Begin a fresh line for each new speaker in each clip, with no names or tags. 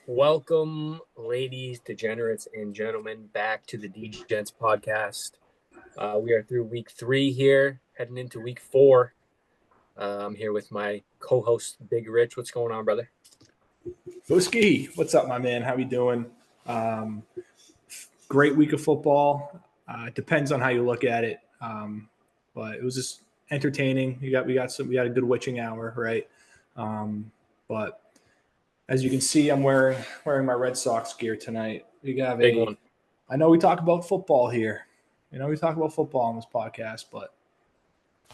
Welcome, ladies, degenerates, and gentlemen, back to the DeGents podcast. We are through week 3 here, heading into week 4. I'm here with my co-host, Big Rich. What's going on, brother?
Booski, what's up, my man? How you doing? Great week of football. It depends on how you look at it, but it was just entertaining. We got a good witching hour, right? But as you can see, I'm wearing my Red Sox gear tonight.
Big one.
I know we talk about football here. We talk about football on this podcast, but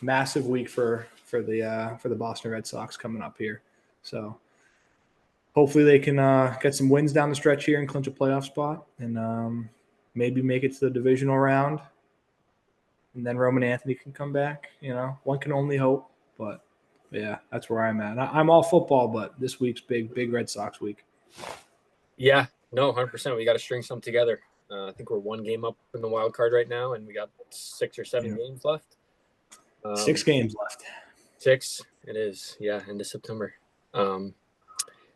massive week for the Boston Red Sox coming up here. So hopefully they can get some wins down the stretch here and clinch a playoff spot, and maybe make it to the divisional round. And then Roman Anthony can come back. One can only hope. But yeah, that's where I'm at. I'm all football, but this week's big Red Sox week.
Yeah, no, 100%. We got to string some together. I think we're 1 game up in the wild card right now, and we got 6 or 7 games left.
6 games left.
6, it is. Yeah, into September.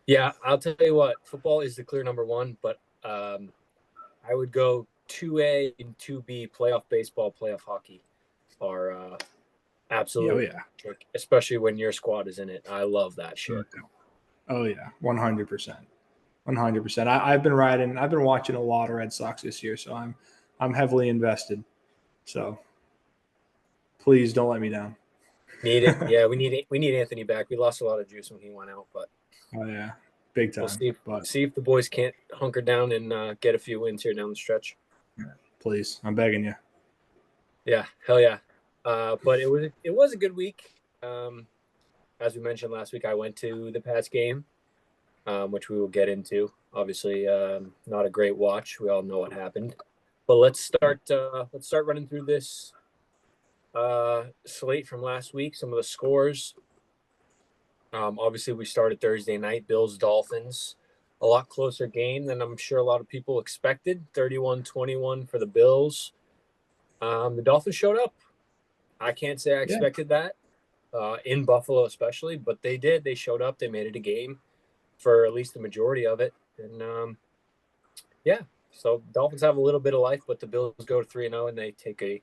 Yeah, I'll tell you what, football is the clear number 1, but I would go 2A and 2B, playoff baseball, playoff hockey are absolutely, especially when your squad is in it. I love that shit.
Oh yeah, 100%. 100%. I've been watching a lot of Red Sox this year, so I'm heavily invested. So please don't let me down.
Need it. Yeah, we need Anthony back. We lost a lot of juice when he went out, but
oh yeah, big time.
We'll see if the boys can't hunker down and get a few wins here down the stretch.
Please, I'm begging you.
Yeah, hell yeah. But it was a good week. As we mentioned last week, I went to the Pats game, which we will get into. Obviously, not a great watch. We all know what happened. But let's start running through this slate from last week. Some of the scores. Obviously, we started Thursday night, Bills-Dolphins. A lot closer game than I'm sure a lot of people expected. 31-21 for the Bills. The Dolphins showed up. I can't say I expected that, in Buffalo especially, but they did. They showed up. They made it a game for at least the majority of it. And, so Dolphins have a little bit of life, but the Bills go to 3-0, and they take a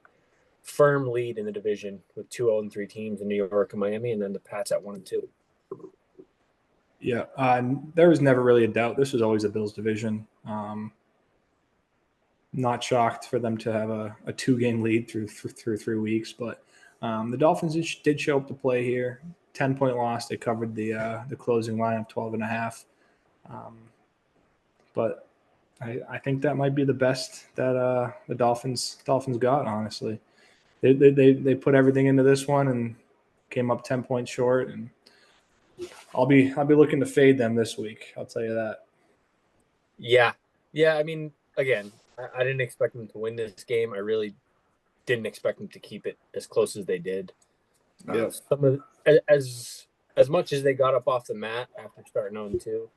firm lead in the division with 2 0-3 teams in New York and Miami, and then the Pats at 1-2.
Yeah, there was never really a doubt. This was always a Bills division. Not shocked for them to have a 2-game lead through 3 weeks, but the Dolphins did show up to play here. 10-point loss. They covered the closing line of 12.5. But I think that might be the best that the Dolphins got. Honestly, they put everything into this one and came up 10 points short, and I'll be looking to fade them this week. I'll tell you that.
Yeah. I mean, again, I didn't expect them to win this game. I really didn't expect them to keep it as close as they did.
Yes.
As much as they got up off the mat after starting 0-2,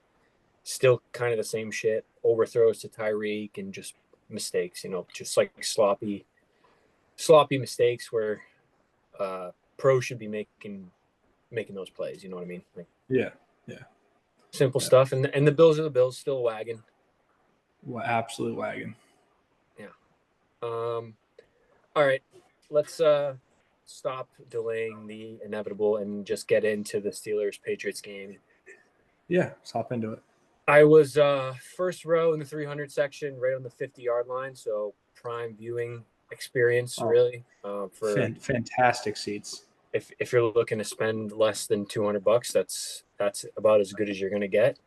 still kind of the same shit. Overthrows to Tyreek and just mistakes, just like sloppy mistakes where pros should be making those plays. You know what I mean? Like,
yeah.
Simple stuff. And the Bills are the Bills, still wagging.
Well, absolute wagon.
Yeah. All right. Let's stop delaying the inevitable and just get into the Steelers-Patriots game.
Yeah, let's hop into it.
I was first row in the 300 section, right on the 50-yard line, so prime viewing experience, really. For
fantastic seats.
If you're looking to spend less than $200, that's about as good as you're going to get.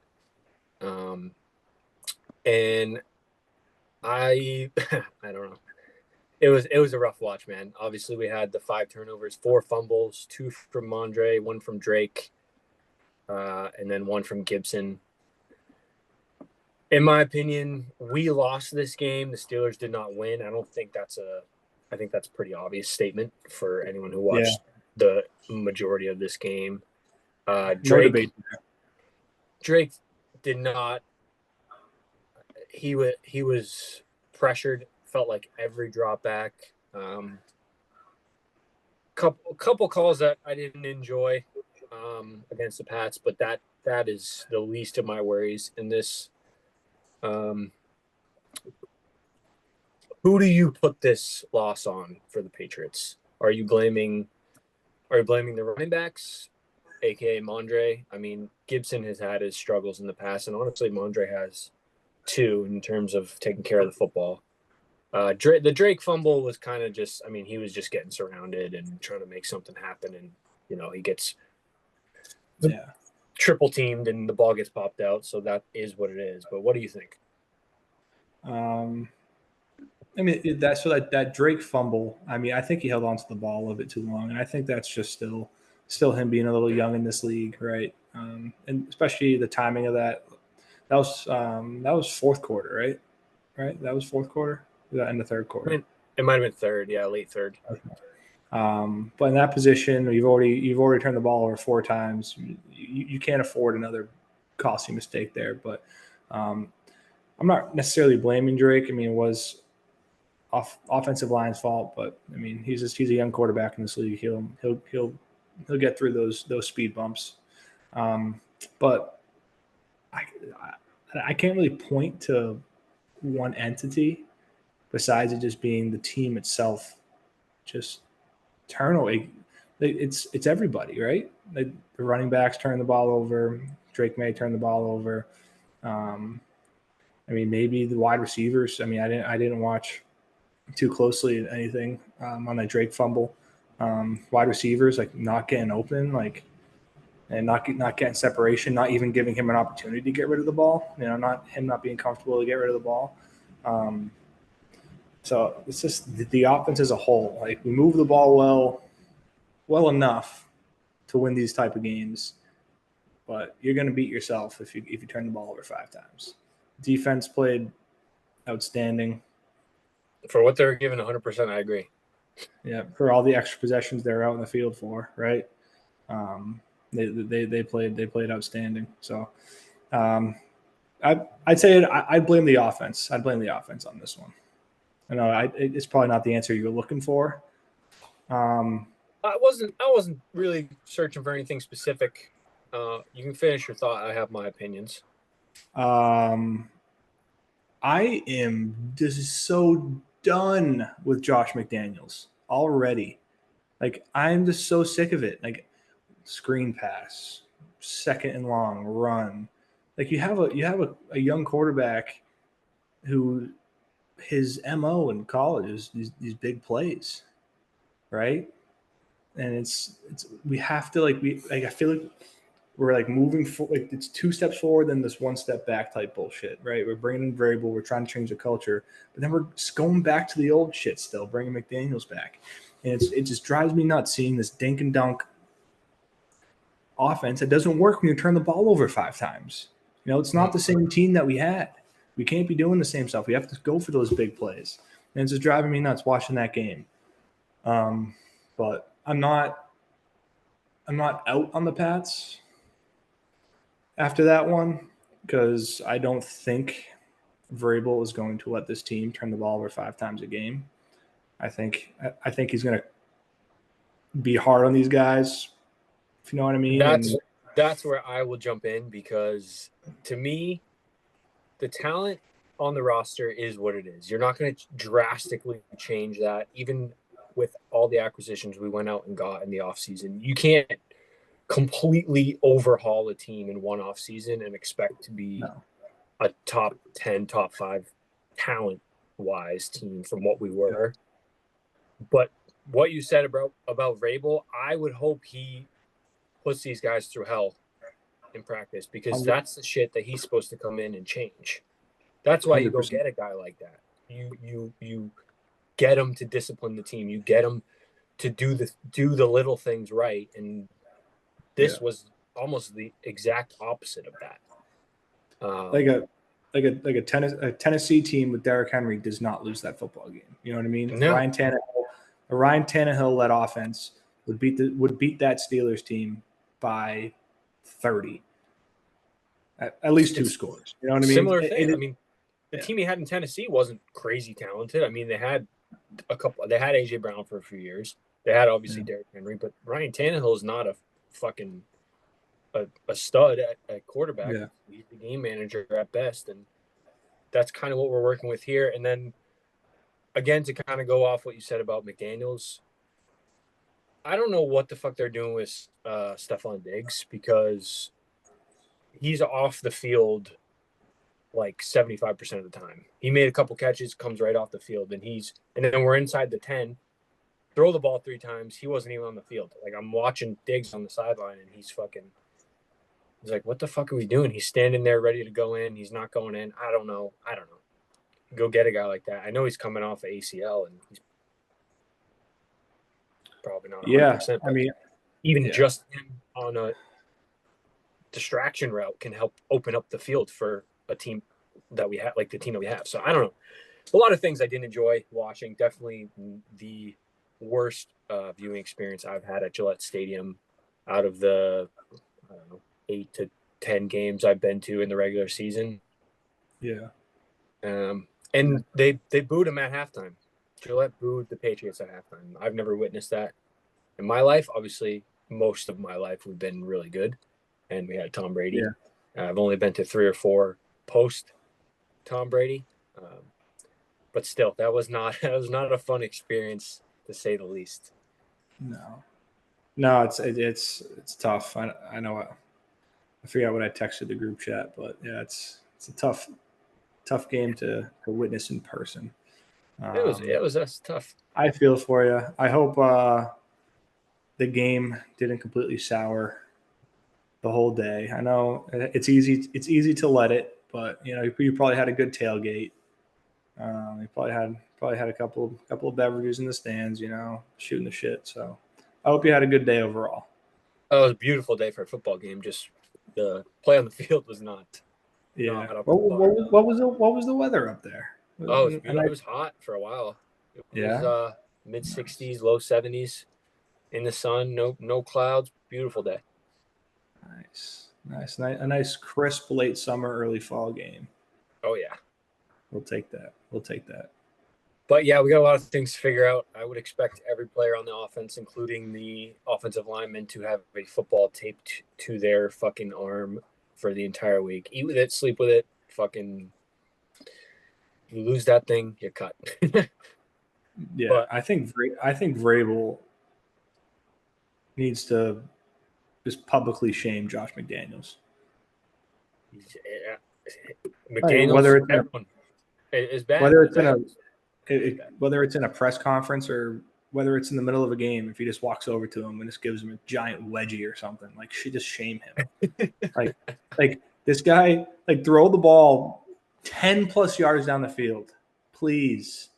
And I don't know. It was a rough watch, man. Obviously, we had the 5 turnovers, 4 fumbles, 2 from Mondre, 1 from Drake, and then 1 from Gibson. In my opinion, we lost this game. The Steelers did not win. I think that's a pretty obvious statement for anyone who watched the majority of this game. Drake did not. He was pressured. Felt like every drop back. Couple calls that I didn't enjoy against the Pats, but that is the least of my worries in this Um, who do you put this loss on for the Patriots? Are you blaming the running backs, aka Mondre? I mean, Gibson has had his struggles in the past, and honestly, Mondre has too in terms of taking care of the football. The Drake fumble was kind of just, I mean, he was just getting surrounded and trying to make something happen, and he gets
Yeah.
triple teamed and the ball gets popped out. So that is what it is. But what do you think?
I mean, that Drake fumble. I mean, I think he held on to the ball a little bit too long, and I think that's just still him being a little young in this league, right? And especially the timing of that. That was fourth quarter, right? Right, that was fourth quarter. That in the third
I
quarter.
mean, it might have been third, yeah, late third.
Okay. But in that position, you've already turned the ball over 4 times. You can't afford another costly mistake there. But I'm not necessarily blaming Drake. I mean, it was offensive line's fault, but I mean, he's a young quarterback in this league. He'll get through those speed bumps. But I can't really point to one entity besides it just being the team itself. Just turnover. It's everybody, right? The running backs turn the ball over. Drake May turn the ball over. I mean, maybe the wide receivers. I mean, I didn't watch too closely anything on that Drake fumble. Wide receivers like not getting open, like and not getting separation, not even giving him an opportunity to get rid of the ball. Not being comfortable to get rid of the ball. So it's just the offense as a whole. Like we move the ball well enough to win these type of games, but you're going to beat yourself if you turn the ball over 5 times. Defense played outstanding.
For what they're given 100%, I agree.
Yeah, for all the extra possessions they're out in the field for, right? They played outstanding. So I'd say I'd blame the offense. I'd blame the offense on this one. I know it's probably not the answer you're looking for.
I wasn't really searching for anything specific. You can finish your thought. I have my opinions.
I am just so done with Josh McDaniels already. Like I'm just so sick of it. Like screen pass, second and long run. Like you have a young quarterback who his MO in college is these big plays, right? And it's we have to I feel like we're like moving for like it's 2 steps forward then this 1 step back type bullshit, right? We're bringing in variable, we're trying to change the culture, but then we're going back to the old shit still, bringing McDaniels back, and it just drives me nuts seeing this dink and dunk offense that doesn't work when you turn the ball over 5 times. It's not the same team that we had. We can't be doing the same stuff. We have to go for those big plays, and it's just driving me nuts watching that game. But I'm not out on the Pats after that one because I don't think Vrabel is going to let this team turn the ball over 5 times a game. I think he's going to be hard on these guys, if you know what I mean.
That's where I will jump in because to me, the talent on the roster is what it is. You're not going to drastically change that, even with all the acquisitions we went out and got in the offseason. You can't completely overhaul a team in one offseason and expect to be a top 10, top 5 talent-wise team from what we were. But what you said about Vrabel, I would hope he puts these guys through hell in practice because that's the shit that he's supposed to come in and change. That's why you go
100%.
get a guy like that. You get him to discipline the team. You get him to do the little things right. And this was almost the exact opposite of that.
Like a Tennessee team with Derrick Henry does not lose that football game. You know what I mean?
No.
Ryan Tannehill led offense would beat that Steelers team by 30. At least 2 scores. You know what I mean?
Similar thing. The team he had in Tennessee wasn't crazy talented. I mean, they had AJ Brown for a few years. They had obviously Derrick Henry, but Ryan Tannehill is not a fucking a stud at quarterback.
Yeah.
He's the game manager at best, and that's kind of what we're working with here. And then again, to kind of go off what you said about McDaniels, I don't know what the fuck they're doing with Stephon Diggs, because he's off the field like 75% of the time. He made a couple catches, comes right off the field, and then we're inside the 10, throw the ball 3 times. He wasn't even on the field. Like, I'm watching Diggs on the sideline, and he's like, what the fuck are we doing? He's standing there ready to go in. He's not going in. I don't know. Go get a guy like that. I know he's coming off of ACL, and he's probably not
Yeah,
100%.
I mean,
even
yeah,
just him on a distraction route can help open up the field for a team that we have, like the team that we have. So I don't know. A lot of things I didn't enjoy watching. Definitely the worst viewing experience I've had at Gillette Stadium out of the, I don't know, 8 to 10 games I've been to in the regular season.
yeah.
And they booed him at halftime. Gillette booed the Patriots at halftime. I've never witnessed that in my life. Obviously, most of my life we've been really good, and we had Tom Brady.
Yeah.
I've only been to 3 or 4 post Tom Brady, but still, that was not a fun experience, to say the least.
No, it's tough. I know. I forgot what I texted the group chat, but yeah, it's a tough game to witness in person.
It was that's tough.
I feel for you. I hope the game didn't completely sour the whole day. I know it's easy to let it, but you probably had a good tailgate. You probably had a couple of beverages in the stands, shooting the shit. So I hope you had a good day overall.
Oh, it was a beautiful day for a football game. Just the play on the field was not.
Yeah.
Not up
What,
to par.
what was the weather up there?
Oh, it was hot for a while. It was
Yeah.
mid 60s, low 70s in the sun. No clouds. Beautiful day.
Nice. A nice crisp late summer, early fall game.
Oh yeah.
We'll take that.
But yeah, we got a lot of things to figure out. I would expect every player on the offense, including the offensive linemen, to have a football taped to their fucking arm for the entire week. Eat with it, sleep with it. Fucking, you lose that thing, you're cut.
Yeah,
But
I think Vrabel needs to just publicly shame Josh McDaniels.
yeah,
Like,
McDaniels, everyone is bad.
whether it's in a press conference or whether it's in the middle of a game, if he just walks over to him and just gives him a giant wedgie or something, like, she just shame him. like this guy, like, throw the ball 10 plus yards down the field, please.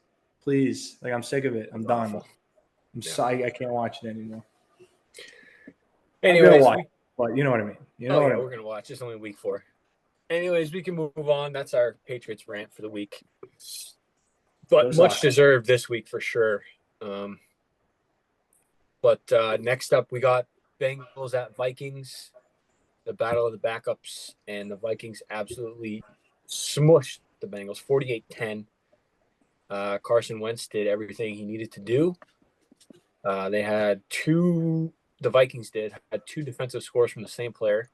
Like, I'm sick of it. I'm done.
Awful.
I'm sorry, I can't watch it anymore.
Anyways,
I'm gonna watch, but you know what I mean.
We're gonna watch. It's only week 4. Anyways, we can move on. That's our Patriots rant for the week. But much deserved this week for sure. But next up, we got Bengals at Vikings, the battle of the backups, and the Vikings absolutely smushed the Bengals 48-10. Carson Wentz did everything he needed to do. The Vikings had 2 defensive scores from the same player.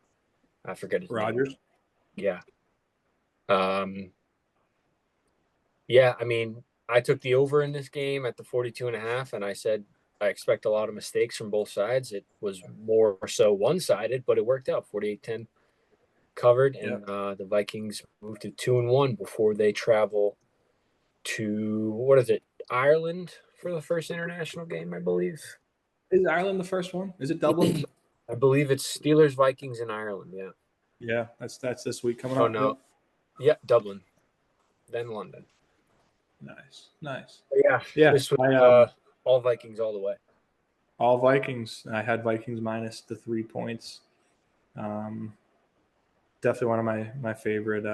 I forget his
Rodgers.
name. Yeah. Yeah, I mean, I took the over in this game at the 42.5, and I said I expect a lot of mistakes from both sides. It was more so one-sided, but it worked out. 48-10 covered, and the Vikings moved to 2-1 before they travel to, Ireland for the first international game, I believe.
Is Ireland the first one? Is it Dublin?
I believe it's Steelers, Vikings in Ireland, yeah.
Yeah, that's this week coming up.
Oh, no. Yeah, Dublin, then London.
Nice.
But yeah. This was all Vikings all the way.
All Vikings. I had Vikings minus the 3 points. Definitely one of my favorite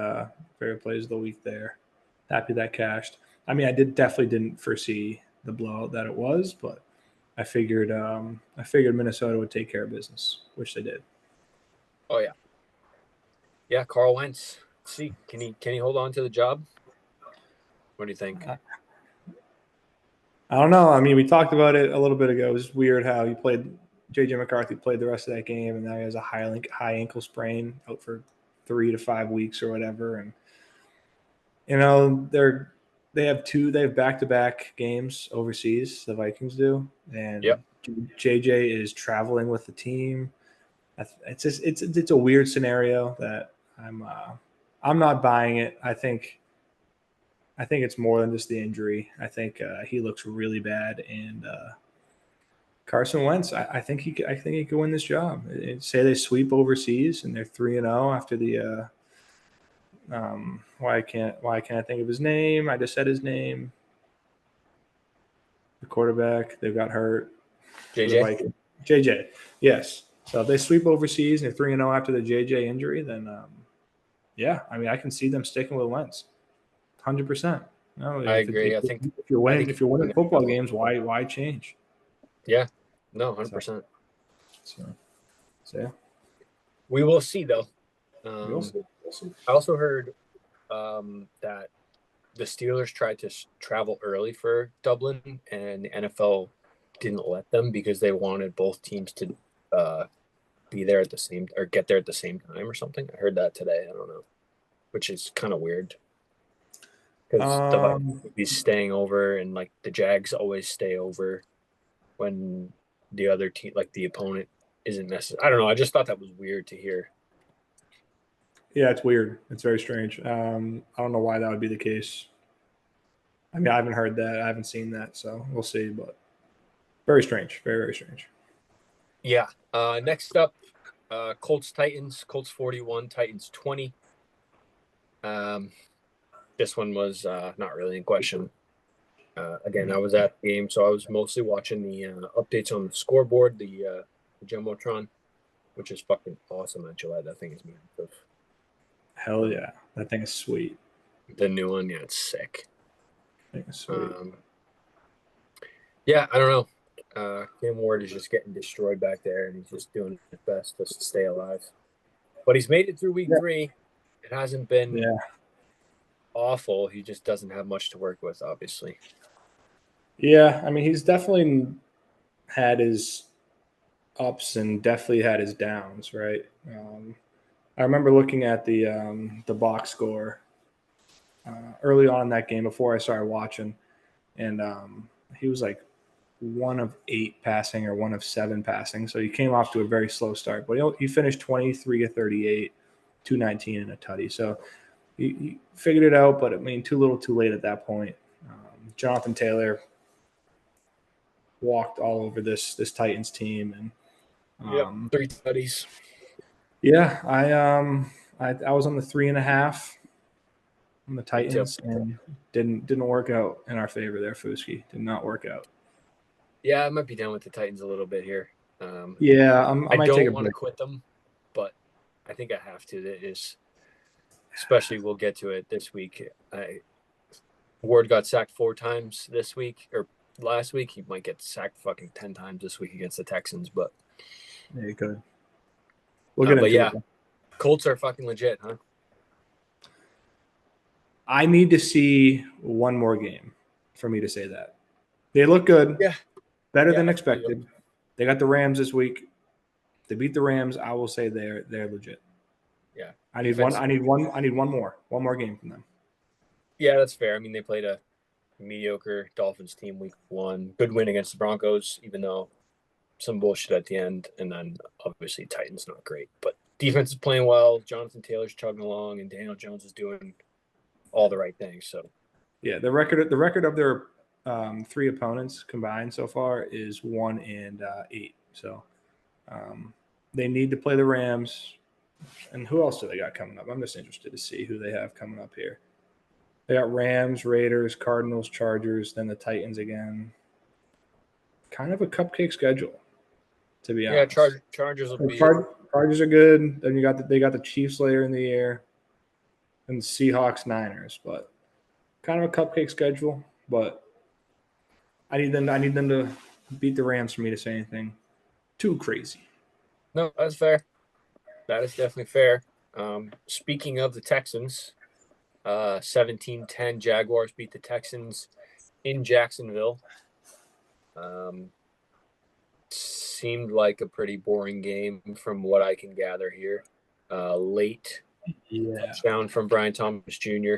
plays of the week there. Happy that cashed. I mean, I definitely didn't foresee the blowout that it was, but I figured Minnesota would take care of business, which they did.
Oh yeah. Yeah, Carl Wentz. Let's see, can he hold on to the job? What do you think?
I don't know. I mean, we talked about it a little bit ago. It was weird how J.J. McCarthy played the rest of that game, and now he has a high ankle sprain, out for 3 to 5 weeks or whatever. And they have back-to-back games overseas. The Vikings do,
Yep,
and JJ is traveling with the team. It's a weird scenario that I'm not buying it. I think it's more than just the injury. I think he looks really bad, and Carson Wentz. I think he could win this job. Say they sweep overseas and they're 3-0 after the. Why can't I think of his name? I just said his name. The quarterback. They got hurt for the
JJ.
Vikings. JJ. Yes. So if they sweep overseas and they're 3-0 after the JJ injury, then yeah, I mean I can see them sticking with Wentz. 100%. No,
I
if, it,
agree.
if you're
I
winning
think
if you're winning football games, why change?
yeah, no,
So
100%.
so, so yeah,
We will see though.
we'll
Um,
see. We'll see.
I also heard that the Steelers tried to travel early for Dublin, and the NFL didn't let them because they wanted both teams to be there at the same or get there at the same time or something. I heard that today. I don't know, which is kind of weird because the Vikings
Um,
would be staying over, and like the Jags always stay over when the other team, like the opponent, isn't necessary. I don't know. I just thought that was weird to hear.
yeah, it's weird. It's very strange. I don't know why that would be the case. I mean, I haven't heard that. I haven't seen that, so we'll see. But very strange. Very, very strange.
Yeah. Next up, Colts Titans. Colts 41, Titans 20. Um, this one was not really in question. Again, I was at the game, so I was mostly watching the updates on the scoreboard, the jumbotron, which is fucking awesome at Gillette. That thing is massive.
Hell yeah, that thing is sweet.
The new one, yeah, it's sick.
That thing is sweet.
Um, yeah, I don't know. Cam Ward is just getting destroyed back there, and he's just doing his best just to stay alive. But he's made it through week
Yeah.
3. It hasn't been
Yeah.
awful. He just doesn't have much to work with, obviously.
Yeah. I mean, he's definitely had his ups and definitely had his downs, right? I remember looking at the box score early on in that game before I started watching, and he was like 1 of 8 passing or 1 of 7 passing. So he came off to a very slow start, but he finished 23 of 38, 219 and a tutty. So he figured it out, but I mean, too little, too late at that point. Jonathan Taylor walked all over this Titans team, and
Yep, 3 tutties.
yeah, I was on the 3.5 on the
Me too.
Titans, and didn't work out in our favor there. Fuski did not work out.
Yeah, I might be down with the Titans a little bit here.
Yeah, I
I
might take
don't
a
want to
break.
quit them, but I think I have to. It is, especially we'll get to it this week. Ward got sacked 4 times this week or last week. He might get sacked fucking 10 times this week against the Texans. But
Yeah, you could. We'll get
but
into
yeah,
it.
Colts are fucking legit, huh?
I need to see one more game for me to say that. They look good,
Yeah,
better
yeah,
than
I feel you.
expected. They got the Rams this week. If they beat the Rams, I will say they're legit.
Yeah,
I need one.
defense.
I need one. I need one more game from them.
Yeah, that's fair. I mean, they played a mediocre Dolphins team week 1. Good win against the Broncos, even though some bullshit at the end, and then obviously Titans not great, but defense is playing well. Jonathan Taylor's chugging along, and Daniel Jones is doing all the right things. So
Yeah, the record of their 3 opponents combined so far is 1-8. So they need to play the Rams. And who else do they got coming up? I'm just interested to see who they have coming up here. They got Rams, Raiders, Cardinals, Chargers, then the Titans again. Kind of a cupcake schedule, to be
yeah,
honest.
Chargers will
The
be
Chargers are good. Then they got the Chiefs later in the year, and the Seahawks, Niners. But kind of a cupcake schedule. But I need them to beat the Rams for me to say anything too crazy.
no, that's fair. That is definitely fair. Speaking of the Texans, 17-10 Jaguars beat the Texans in Jacksonville. Um, seemed like a pretty boring game from what I can gather here. Late
Yeah.
touchdown from Brian Thomas Jr.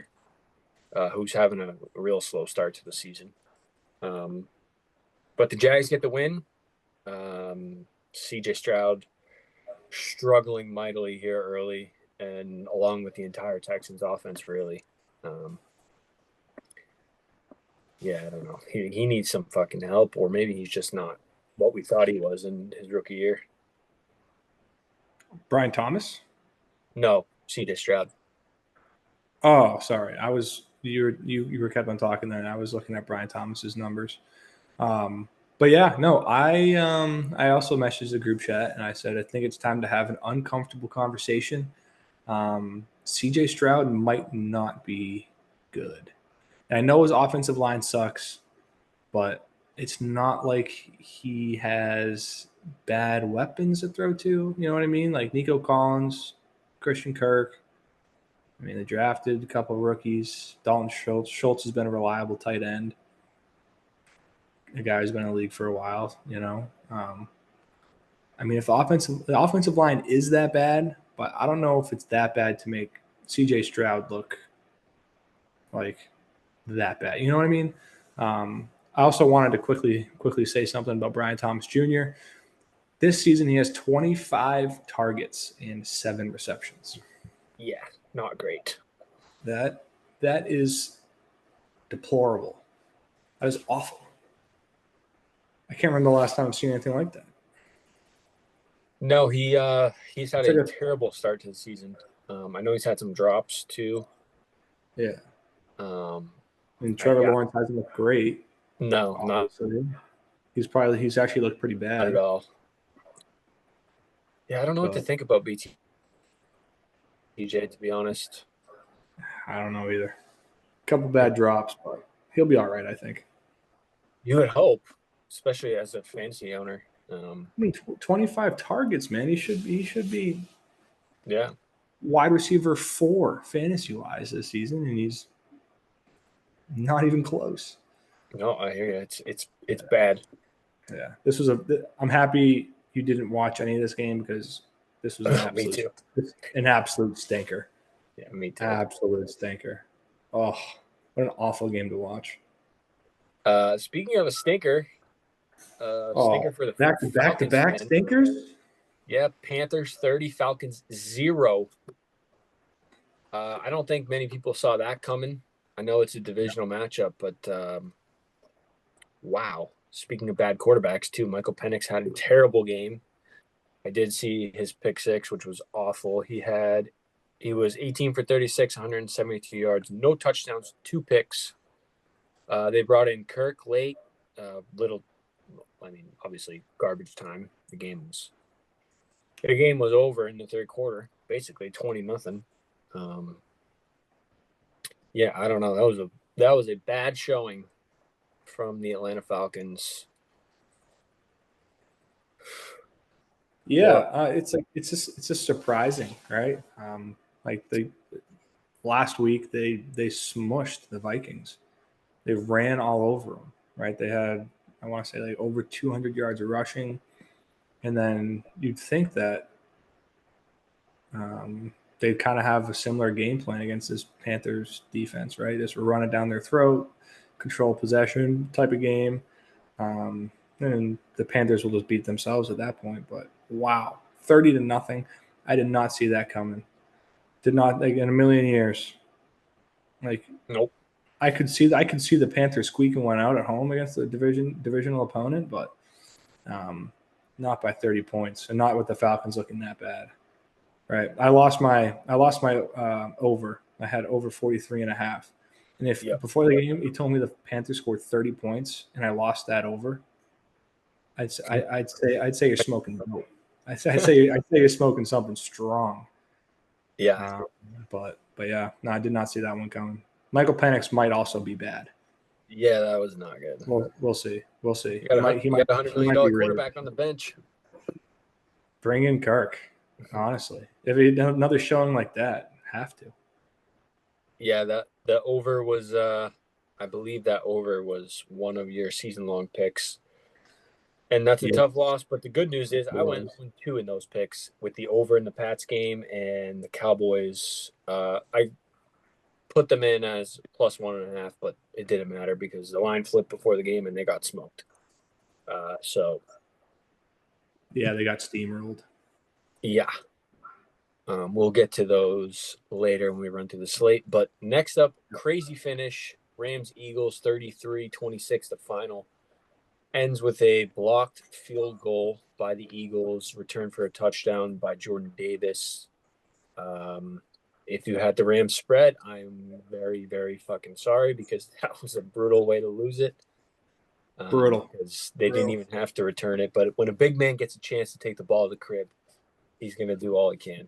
who's having a real slow start to the season. But the Jags get the win. CJ Stroud struggling mightily here early, and along with the entire Texans offense, really. Yeah, I don't know. He needs some fucking help, or maybe he's just not what we thought he was in his rookie year.
Brian Thomas.
No, CJ Stroud.
Oh, sorry. You were kept on talking there, and I was looking at Brian Thomas's numbers. But yeah, no, I also messaged the group chat and I said I think it's time to have an uncomfortable conversation. CJ Stroud might not be good. And I know his offensive line sucks, but it's not like he has bad weapons to throw to. You know what I mean? Like Nico Collins, Christian Kirk. I mean, they drafted a couple of rookies. Dalton Schultz. Schultz has been a reliable tight end. A guy who's been in the league for a while, you know. I mean, if the offensive line is that bad, but I don't know if it's that bad to make CJ Stroud look like that bad. You know what I mean? I also wanted to quickly say something about Brian Thomas Jr. This season, he has 25 targets and 7 receptions.
Yeah, not great.
That is deplorable. That is awful. I can't remember the last time I've seen anything like that.
No, he's had
It's like
a
a
terrible start to the season. I know he's had some drops too.
yeah.
Um,
And Trevor
yeah,
Lawrence hasn't looked great.
no, not
Obviously, he's actually looked pretty
at
bad.
all. Yeah, I don't know what to
But
think about BTJ, to be honest.
I don't know either. A couple bad drops, but he'll be all right, I think.
You would hope, especially as a fantasy owner.
I mean, 25 targets, man. He should be
Yeah,
wide receiver 4 fantasy wise this season, and he's not even close.
no, I hear you. It's bad.
Yeah, this was I'm happy you didn't watch any of this game because this was
Me too.
an absolute stinker.
Yeah, me too.
Absolute stinker. Oh, what an awful game to watch.
Speaking of a stinker, stinker
Oh,
for the
back to back to
Falcons
back
fan.
stinkers.
Yeah, Panthers 30, Falcons 0. I don't think many people saw that coming. I know it's a divisional matchup, but wow. Speaking of bad quarterbacks, too, Michael Penix had a terrible game. I did see his pick six, which was awful. He was 18 for 36, 172 yards, no touchdowns, 2 picks. They brought in Kirk late, obviously garbage time. The game was over in the third quarter, basically 20-0. Yeah, I don't know. That was a bad showing from the Atlanta Falcons.
Yeah, it's just surprising, right? Like last week they smushed the Vikings. They ran all over them, right? They had I want to say like over 200 yards of rushing, and then you'd think that they'd kind of have a similar game plan against this Panthers defense, right? Just run it down their throat, control possession type of game. And the Panthers will just beat themselves at that point. But wow, 30-0. I did not see that coming. Did not like in a million years. Like
Nope.
I could see the Panthers squeaking one out at home against the divisional opponent, but not by 30 points, and not with the Falcons looking that bad. Right. I lost my over. I had over 43.5. And if before the game you told me the Panthers scored 30 points and I lost that over, I'd say you're smoking dope. I'd say you're smoking something strong.
Yeah.
But yeah, no, I did not see that one coming. Michael Penix might also be bad.
Yeah, that was not good.
We'll see. We'll see.
You got a $100 million quarterback on the bench.
Bring in Kirk. Honestly, if he done another showing like that, have to.
Yeah, the over was I believe that over was one of your season long picks. And that's a tough loss, but the good news is I went 1-2 in those picks with the over in the Pats game and the Cowboys. I put them in as plus 1.5, but it didn't matter because the line flipped before the game and they got smoked. So
Yeah, they got steamrolled.
yeah, we'll get to those later when we run through the slate. But next up, crazy finish: Rams Eagles 33-26. The final ends with a blocked field goal by the Eagles, returned for a touchdown by Jordan Davis. If you had the Rams spread, I'm very, very fucking sorry because that was a brutal way to lose it.
Brutal.
Because they didn't even have to return it. But when a big man gets a chance to take the ball to the crib, he's going to do all he can.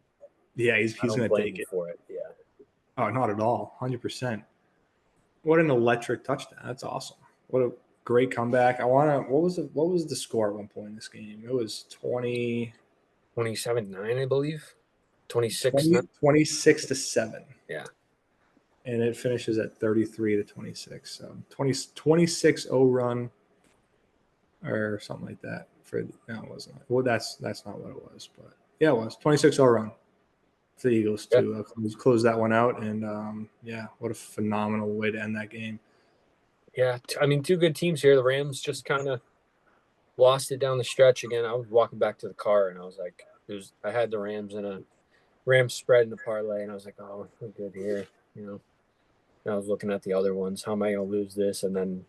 Yeah, he's
I don't
going to
blame
take
him
it.
for it. Yeah.
Oh, not at all. 100%. What an electric touchdown. That's awesome. What a great comeback. What was the score at one point in this game? It was
27-9, I believe.
26-7.
26-9. Yeah.
And it finishes at 33-26. So 26-0 run or something like that. No, it wasn't. Well, that's not what it was, but yeah, it was 26-0 run for the Eagles to close that one out. And yeah, what a phenomenal way to end that game.
Yeah, I mean, two good teams here. The Rams just kind of lost it down the stretch again. I was walking back to the car and I was like, I had the Rams in a Rams spread in the parlay, and I was like, oh, we're good here, you know. And I was looking at the other ones. How am I gonna lose this? And then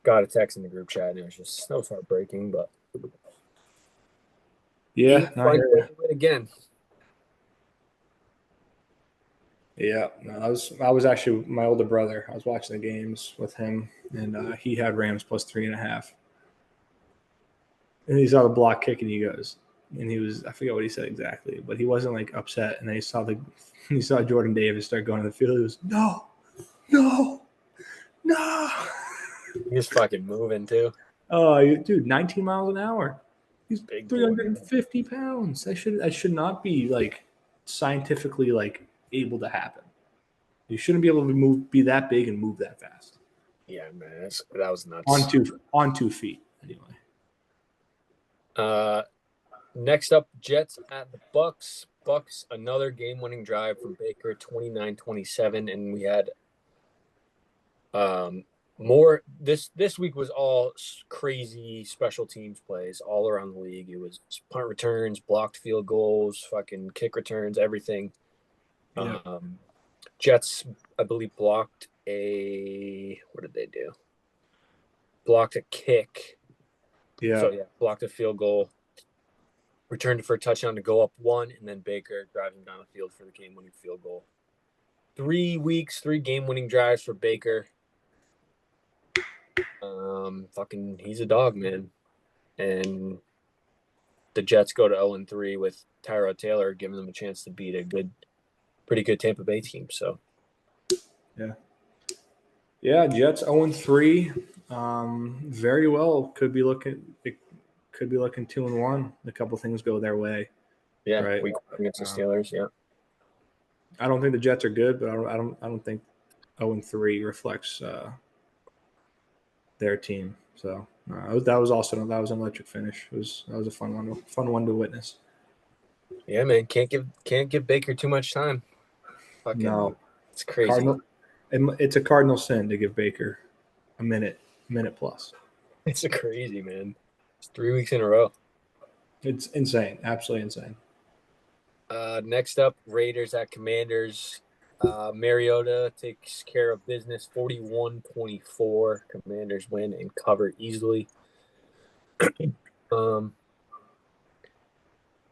got a text in the group chat, and it was heartbreaking. But
Yeah,
Eagles find a way to win again.
Yeah, no, I was actually my older brother. I was watching the games with him, and he had Rams plus 3.5. And he saw the block kick, and I forget what he said exactly, but he wasn't like upset. And then he saw Jordan Davis start going to the field. He was no, no, no.
He's fucking moving too.
Oh, dude, 19 miles an hour. He's
Big
350 pounds. That should not be like scientifically like able to happen. You shouldn't be able to be that big and move that fast.
Yeah, man, that was nuts.
On 2 feet, anyway.
Next up, Jets at the Bucks. Bucks, another game-winning drive from Baker, 29-27, and we had more. This week was all crazy special teams plays all around the league. It was punt returns, blocked field goals, fucking kick returns, everything.
Yeah.
Jets, I believe, what did they do? Blocked a kick.
Yeah.
So yeah, blocked a field goal, returned it for a touchdown to go up 1, and then Baker drives him down the field for the game-winning field goal. 3 weeks, 3 game-winning drives for Baker. He's a dog, man. And the Jets go to 0-3 with Tyrod Taylor giving them a chance to beat a pretty good Tampa Bay team. So
yeah, Jets 0-3. Very well could be looking 2-1. A couple things go their way.
Yeah,
right.
Week against the Steelers. Yeah,
I don't think the Jets are good, but I don't think 0-3 reflects their team. So that was an electric finish. That was a fun one to witness.
Yeah, man, can't give Baker too much time.
No,
it's crazy.
It's a cardinal sin to give Baker a minute plus.
It's crazy, man. It's 3 weeks in a row.
It's insane, absolutely insane.
Next up, Raiders at Commanders. Mariota takes care of business, 41-24. Commanders win and cover easily.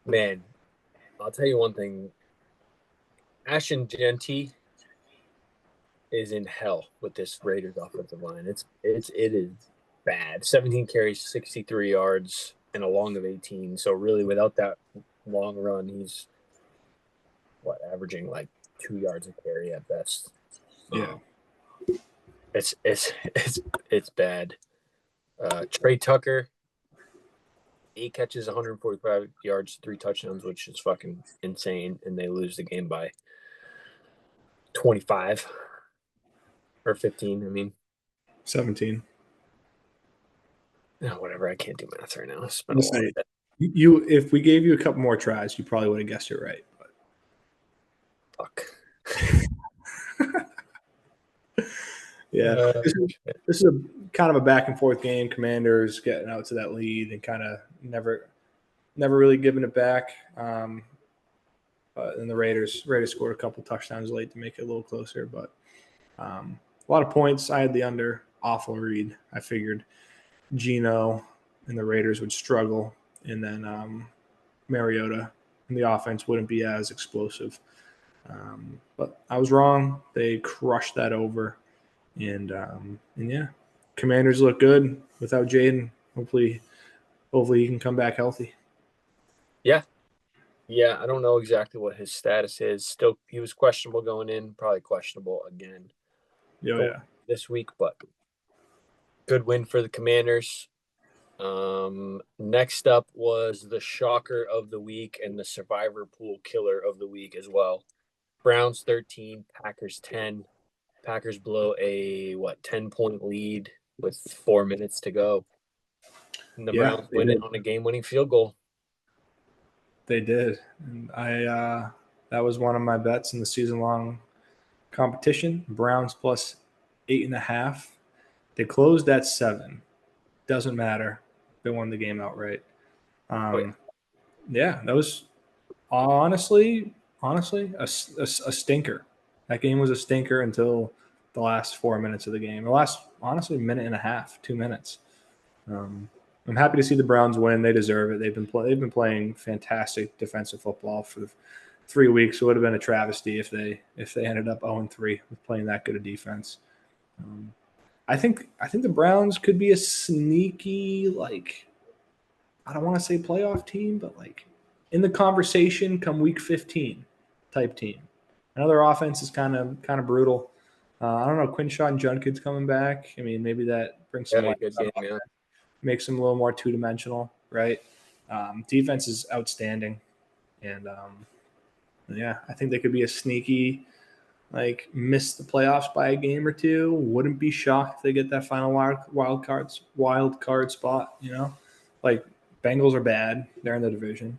Man, I'll tell you one thing. Ashton Genty is in hell with this Raiders offensive line. It is bad. 17 carries, 63 yards, and a long of 18. So really, without that long run, he's averaging like 2 yards a carry at best.
Yeah,
it's bad. Trey Tucker, 8 catches, 145 yards, 3 touchdowns, which is fucking insane, and they lose the game by 25 or 15. I mean,
17.
Whatever. I can't do math right now. It's been
a
long day.
If we gave you a couple more tries, you probably would have guessed it right. But
fuck.
Yeah,
Uh,
this is a kind of a back and forth game. Commanders getting out to that lead and kind of never really giving it back. And the Raiders scored a couple touchdowns late to make it a little closer, but a lot of points. I had the under. Awful read. I figured Geno and the Raiders would struggle, and then Mariota and the offense wouldn't be as explosive. But I was wrong. They crushed that over, and yeah, Commanders look good without Jaden. Hopefully he can come back healthy.
yeah, yeah. I don't know exactly what his status is. Still, he was questionable going in. Probably questionable again
Oh
going
yeah,
this week, but good win for the Commanders. Next up was the shocker of the week and the survivor pool killer of the week as well. Browns 13, Packers 10. Packers blow a 10-point lead with 4 minutes to go. And the
yeah,
Browns
they
win it
did.
on a game-winning field goal.
They did, and that was one of my bets in the season long competition. Browns plus 8.5. They closed at 7. Doesn't matter. They won the game outright.
Oh yeah.
Yeah, that was honestly a stinker. That game was a stinker until the last 4 minutes of the game. The last honestly minute and a half, 2 minutes. Um, I'm happy to see the Browns win. They deserve it. They've been playing fantastic defensive football for 3 weeks. It would have been a travesty if they ended up 0-3 with playing that good a defense. Um, I think the Browns could be a sneaky, like, I don't want to say playoff team, but like in the conversation come week 15 type team. Another offense is kind of brutal. I don't know. Quinshaw and Junkins coming back. I mean, maybe that brings some
Had a
light,
good game, yeah.
makes them a little more two dimensional, right? Defense is outstanding, and yeah, I think they could be a sneaky, like, miss the playoffs by a game or two. Wouldn't be shocked if they get that final wild card spot. Like, Bengals are bad; they're in the division.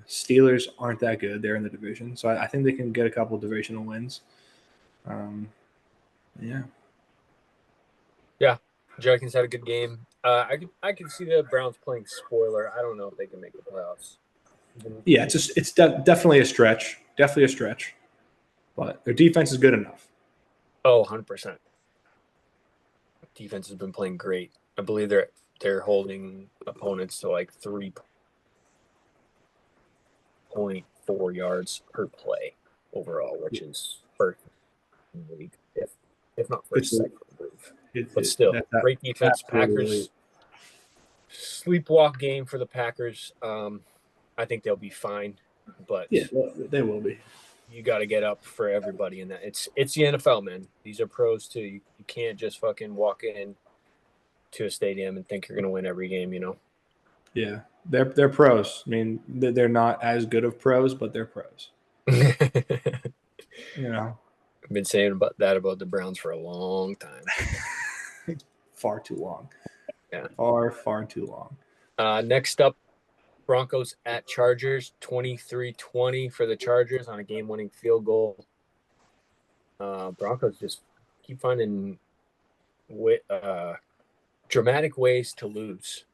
Steelers aren't that good; they're in the division. So I think they can get a couple of divisional wins. Um, yeah,
Yeah. Jenkins had a good game. I could see the Browns playing spoiler. I don't know if they can make the playoffs.
yeah, definitely a stretch, but their defense is good enough.
Oh, 100%. Defense has been playing great. I believe they're holding opponents to like 3.4 yards per play overall, which is first in the league, if not
It's
first, second, I believe. But
it
still,
that
great defense.
absolutely.
Packers sleepwalk game for the Packers. I think they'll be fine, but
Yeah, they will be.
you got to get up for everybody in that. It's the NFL, man. These are pros too. You can't just fucking walk in to a stadium and think you're going to win every game, you know?
Yeah, they're pros. I mean, they're not as good of pros, but they're pros.
I've
You know,
been saying about the Browns for a long time.
far too long.
Yeah.
Far too long.
Next up, Broncos at Chargers, 23-20 for the Chargers on a game-winning field goal. Broncos just keep finding dramatic ways to lose.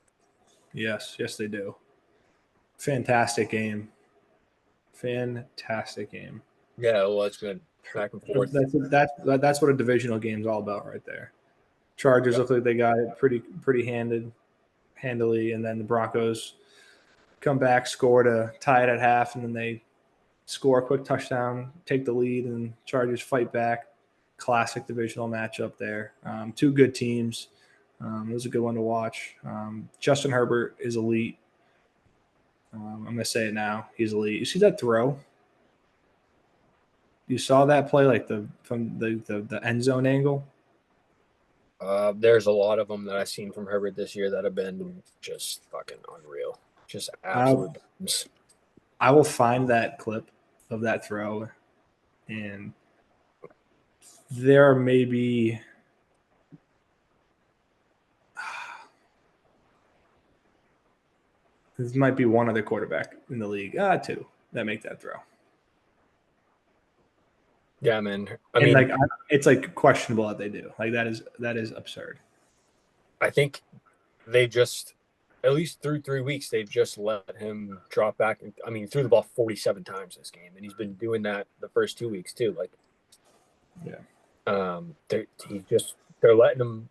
Yes, they do. Fantastic game. Fantastic game.
Yeah, well, it's good. Back and forth.
That's what a divisional game is all about, right there. Chargers
Yep.
look like they got it pretty handily, and then the Broncos come back, score to tie it at half, and then they score a quick touchdown, take the lead, and Chargers fight back. Classic divisional matchup there. Two good teams. It was a good one to watch. Justin Herbert is elite. I'm going to say it now. He's elite. You see that throw? You saw that play, like from the end zone angle?
There's a lot of them that I've seen from Herbert this year that have been just fucking unreal. Just absolute bombs.
I will find that clip of that throw, and there may be this might be one other quarterback in the league, two, that make that throw.
Yeah, man. I
And
mean,
it's like questionable that they do. Like that is absurd.
I think they just, at least through 3 weeks, they've just let him drop back. I mean, he threw the ball 47 times this game, and he's been doing that the first 2 weeks too. Like,
Yeah.
they're letting him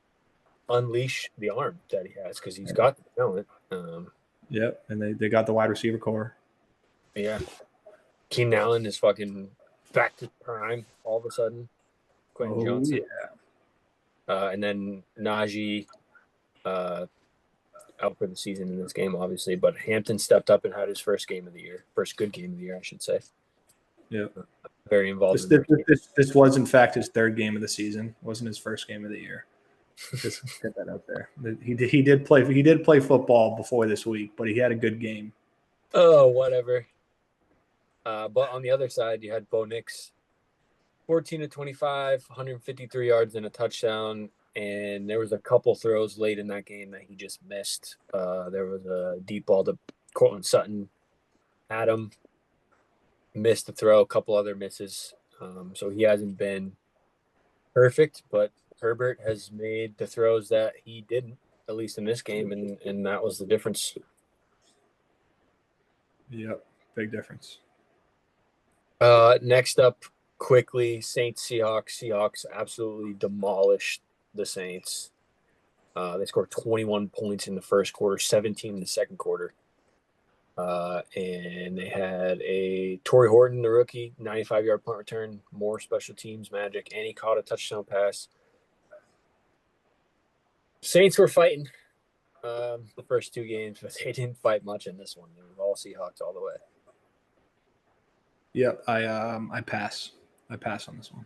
unleash the arm that he has because he's got the talent.
Yep. And they got the wide receiver core.
Yeah, Keenan Allen is fucking back to prime all of a sudden. Quentin
Oh yeah.
Johnson, and then Najee uh, out for the season in this game, obviously. But Hampton stepped up and had his first game of the year, first good game of the year, I should say.
Yep.
Very involved
This,
in
this
their game.
this was in fact his third game of the season. It wasn't his first game of the year. Just get that out there. He did play football before this week, but he had a good game.
Oh, whatever. But on the other side, you had Bo Nix, 14 to 25, 153 yards and a touchdown. And there was a couple throws late in that game that he just missed. There was a deep ball to Cortland Sutton. Adam missed the throw, a couple other misses. So he hasn't been perfect, but Herbert has made the throws that he didn't, at least in this game, and that was the difference.
Yep. Big difference.
Next up, quickly, Saints Seahawks. Seahawks absolutely demolished the Saints. They scored 21 points in the first quarter, 17 in the second quarter. And they had a Torrey Horton, the rookie, 95-yard punt return, more special teams magic, and he caught a touchdown pass. Saints were fighting the first two games, but they didn't fight much in this one. It was all Seahawks all the way.
Yep. I pass. I pass on this one.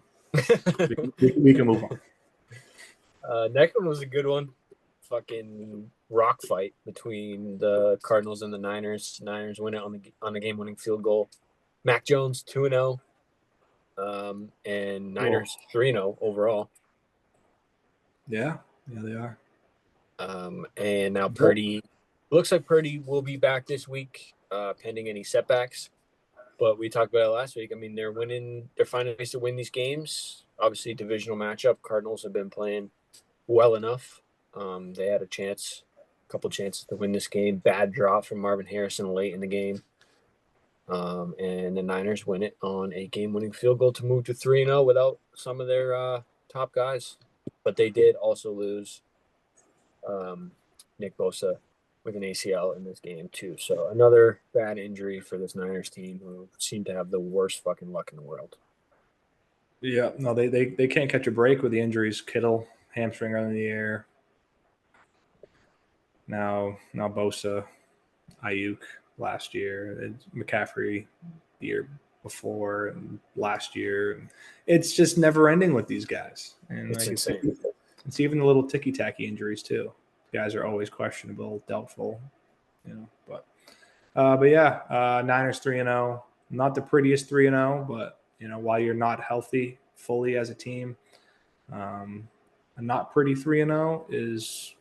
We can move on.
Next one was a good one. Fucking rock fight between the Cardinals and the Niners. Niners win it on the game-winning field goal. Mac Jones 2-0, and Niners 3-0 overall.
Yeah. Yeah, they are.
And now Purdy looks like Purdy will be back this week, pending any setbacks. But we talked about it last week. I mean, they're winning. They're finding ways to win these games. Obviously, divisional matchup. Cardinals have been playing well enough. They had a couple chances to win this game. Bad drop from Marvin Harrison late in the game. And the Niners win it on a game-winning field goal to move to 3-0 without some of their top guys. But they did also lose Nick Bosa with an ACL in this game too. So another bad injury for this Niners team, who seem to have the worst fucking luck in the world.
Yeah. No, they can't catch a break with the injuries. Kittle, hamstring in the air. Now Bosa, Ayuk last year, and McCaffrey the year before and last year. It's just never ending with these guys. And
It's
like
insane.
it's even the little ticky tacky injuries too. Guys are always questionable, doubtful, but yeah, Niners 3-0. Not the prettiest 3-0, but while you're not healthy fully as a team, a not pretty 3-0 is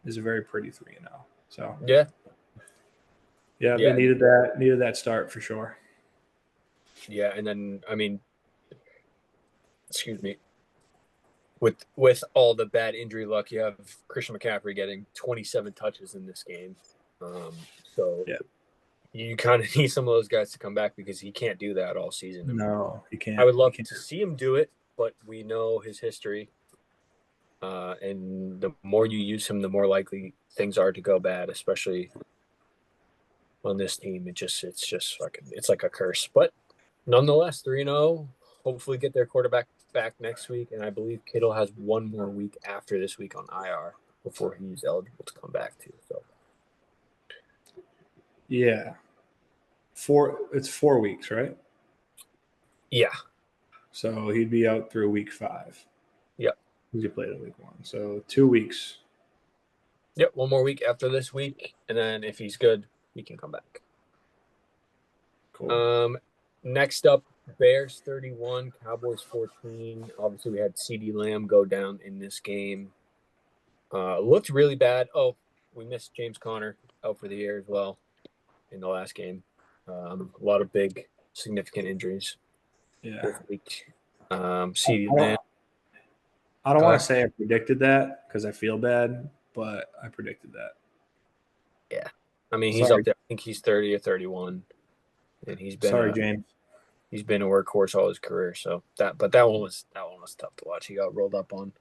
a very pretty 3-0. So
Yeah.
yeah, they
Yeah.
needed that start for sure.
Yeah. And then, I mean, excuse me, with all the bad injury luck, you have Christian McCaffrey getting 27 touches in this game. So
Yeah.
you kind of need some of those guys to come back because he can't do that all season.
No, he can't.
I would
He
love
can't.
to see him do it, but we know his history. And the more you use him, the more likely things are to go bad, especially on this team. It's just fucking, it's like a curse. But nonetheless, 3-0. Hopefully get their quarterback back next week. And I believe Kittle has one more week after this week on IR before he's eligible to come back too. So
Yeah. It's 4 weeks, right?
yeah.
So he'd be out through week 5.
Yep.
He played at week 1. So 2 weeks.
Yep. One more week after this week. And then if he's good, he can come back.
Cool.
Next up, Bears 31, Cowboys 14. Obviously, we had CD Lamb go down in this game. Looked really bad. Oh, we missed James Conner out for the year as well in the last game. A lot of big, significant injuries
Yeah.
this week. CeeDee
I
Lamb.
don't. I don't
Go
want
ahead.
to say I predicted that because I feel bad, but I predicted that.
Yeah. I mean, he's up
Sorry,
there. I think he's 30 or 31, and
sorry, James.
he's been a workhorse all his career. So that one was tough to watch. He got rolled up on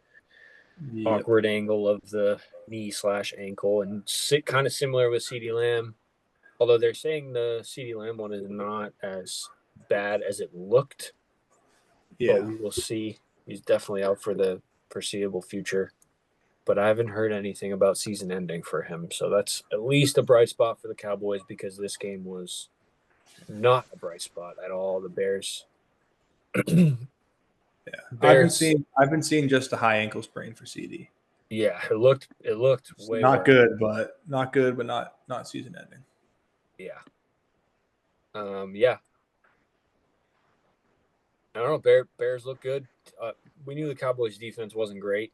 Yep.
awkward angle of the knee/ankle, and kind of similar with CeeDee Lamb. Although they're saying the CeeDee Lamb one is not as bad as it looked, but
Yeah.
we will see. He's definitely out for the foreseeable future. But I haven't heard anything about season ending for him. So that's at least a bright spot for the Cowboys because this game was not a bright spot at all. The Bears,
Yeah.
Bears,
I've been seeing just a high ankle sprain for CD.
yeah, it looked
It's
way
not
worse.
good, but not season ending.
Yeah, yeah. I don't know. Bears look good. We knew the Cowboys' defense wasn't great,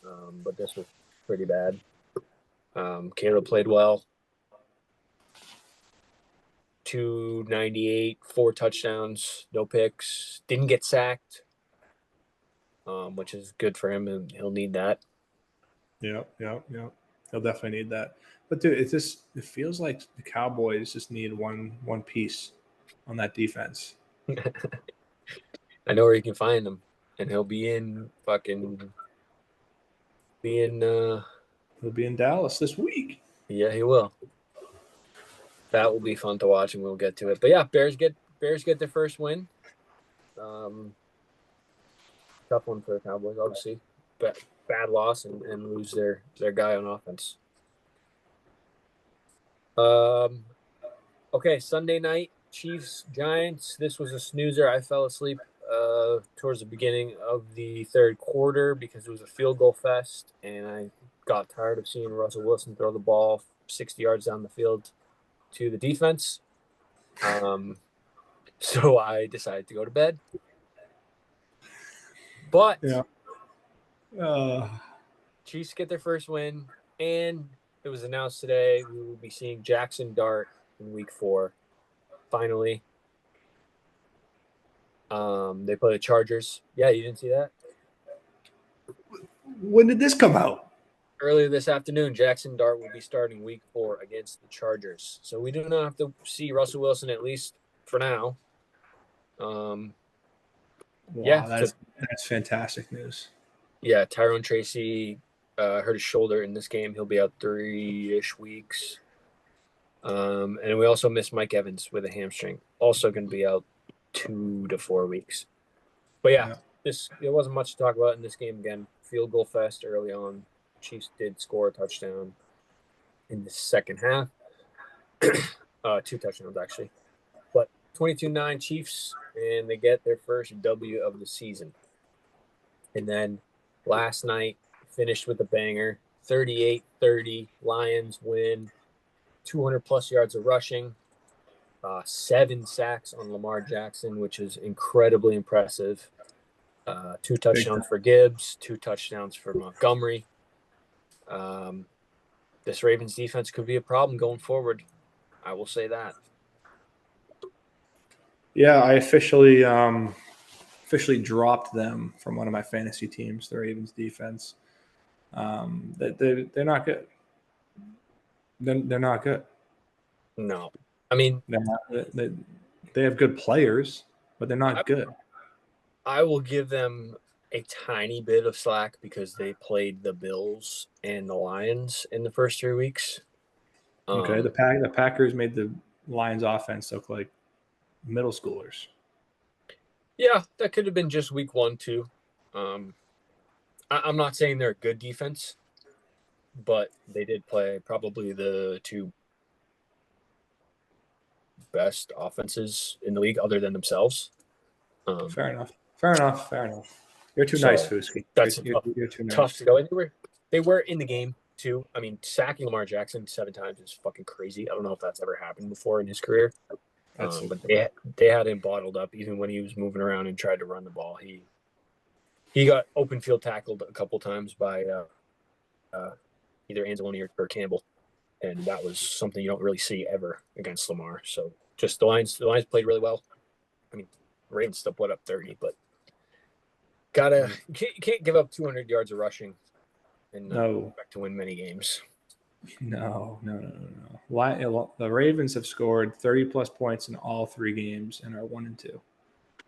but this was pretty bad. Caleb played well. 298, 4 touchdowns, no picks. Didn't get sacked, which is good for him, and he'll need that.
Yep. He'll definitely need that. But dude, it feels like the Cowboys just need one piece on that defense.
I know where you can find him, and he'll be in fucking being.
He'll be in Dallas this week.
Yeah, he will. That will be fun to watch, and we'll get to it. But yeah, Bears get their first win. Um, Tough one for the Cowboys, obviously. But bad loss and lose their guy on offense. Um, okay, Sunday night, Chiefs Giants. This was a snoozer. I fell asleep towards the beginning of the third quarter because it was a field goal fest, and I got tired of seeing Russell Wilson throw the ball 60 yards down the field to the defense. Um, so I decided to go to bed. But
Yeah. Uh,
Chiefs get their first win, and it was announced today we will be seeing Jackson Dart in Week 4. Finally, they play the Chargers. Yeah, you didn't see that?
when did this come out?
Earlier this afternoon, Jackson Dart will be starting Week 4 against the Chargers. So we do not have to see Russell Wilson at least for now. Um, yeah,
Wow,
so
that's fantastic news.
yeah, Tyrone Tracy hurt his shoulder in this game. He'll be out 3-ish weeks. And we also missed Mike Evans with a hamstring, also going to be out 2 to 4 weeks. But yeah,
Yeah.
there wasn't much to talk about in this game. Again, field goal fest early on. Chiefs did score a touchdown in the second half, 2 touchdowns actually. But 22-9 Chiefs, and they get their first W of the season. And then last night finished with a banger, 38-30. Lions win, 200 plus yards of rushing. 7 sacks on Lamar Jackson, which is incredibly impressive. Two
Big
touchdowns
time.
for Gibbs, 2 touchdowns for Montgomery. Um, this Ravens defense could be a problem going forward. I will say that.
Yeah, I officially dropped them from one of my fantasy teams, the Ravens defense. They're not good. They're not good.
No, I mean,
They're not, they have good players, but they're
I,
not good.
I will give them a tiny bit of slack because they played the Bills and the Lions in the first 3 weeks.
Okay,
Um,
the Packers made the Lions offense look like middle schoolers.
yeah, that could have been just week 1 too. Um, I'm not saying they're a good defense, but they did play probably the 2 best offenses in the league other than themselves. Um,
Fair enough. Fair enough. Fair enough. You're too nice,
so
Fusky.
that's a
You're too
tough
nice.
to go. And they were in the game too. I mean, sacking Lamar Jackson 7 times is fucking crazy. I don't know if that's ever happened before in his career.
That's
But they had him bottled up even when he was moving around and tried to run the ball. He got open field tackled a couple times by either Anzalone or Campbell, and that was something you don't really see ever against Lamar. So just the Lions played really well. I mean, Ravens still put up 30, but Can't give up 200 yards of rushing and not
No,
expect to win many games.
no. Why the Ravens have scored 30 plus points in all 3 games and are 1-2.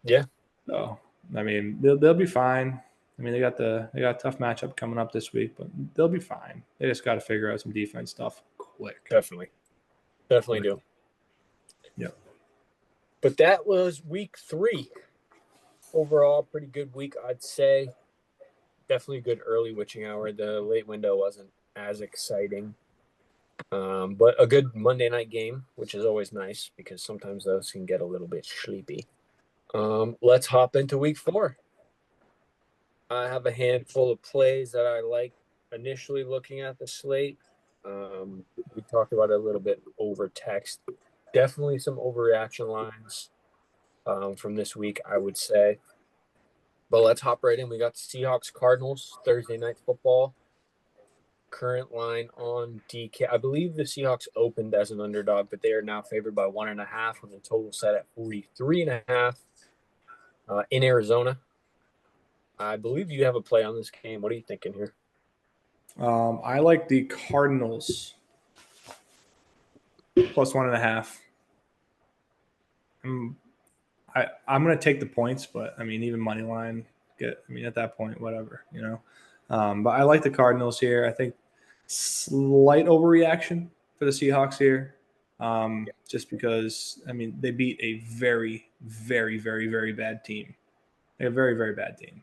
Yeah,
So I mean, they'll be fine. I mean, they got a tough matchup coming up this week, but they'll be fine. They just got to figure out some defense stuff quick.
definitely do.
Yep.
But that was week 3. Overall, pretty good week, I'd say. Definitely a good early witching hour. The late window wasn't as exciting. But a good Monday night game, which is always nice because sometimes those can get a little bit sleepy. Let's hop into week 4. I have a handful of plays that I like initially looking at the slate. We talked about it a little bit over text. Definitely some overreaction lines from this week, I would say. But let's hop right in. We got Seahawks Cardinals Thursday night football. Current line on DK. I believe the Seahawks opened as an underdog, but they are now favored by 1.5 with a total set at 43.5 in Arizona. I believe you have a play on this game. What are you thinking here?
I like the Cardinals plus 1.5. I'm going to take the points, but I mean, even money line, at that point, whatever, But I like the Cardinals here. I think slight overreaction for the Seahawks here, just because I mean they beat a very, very, very, very bad team. They're a very, very bad team.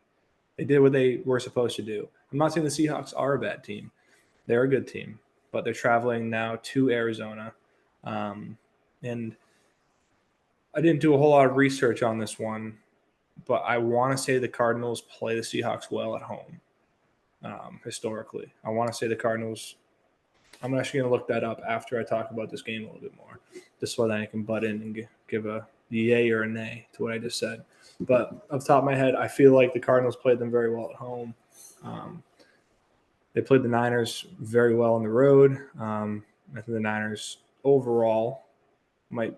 They did what they were supposed to do. I'm not saying the Seahawks are a bad team. They're a good team, but they're traveling now to Arizona, and I didn't do a whole lot of research on this one, but I want to say the Cardinals play the Seahawks well at home. Historically, I want to say the Cardinals. I'm actually going to look that up after I talk about this game a little bit more, just so that I can butt in and give a yay or a nay to what I just said. But off the top of my head, I feel like the Cardinals played them very well at home. They played the Niners very well on the road. I think the Niners overall might,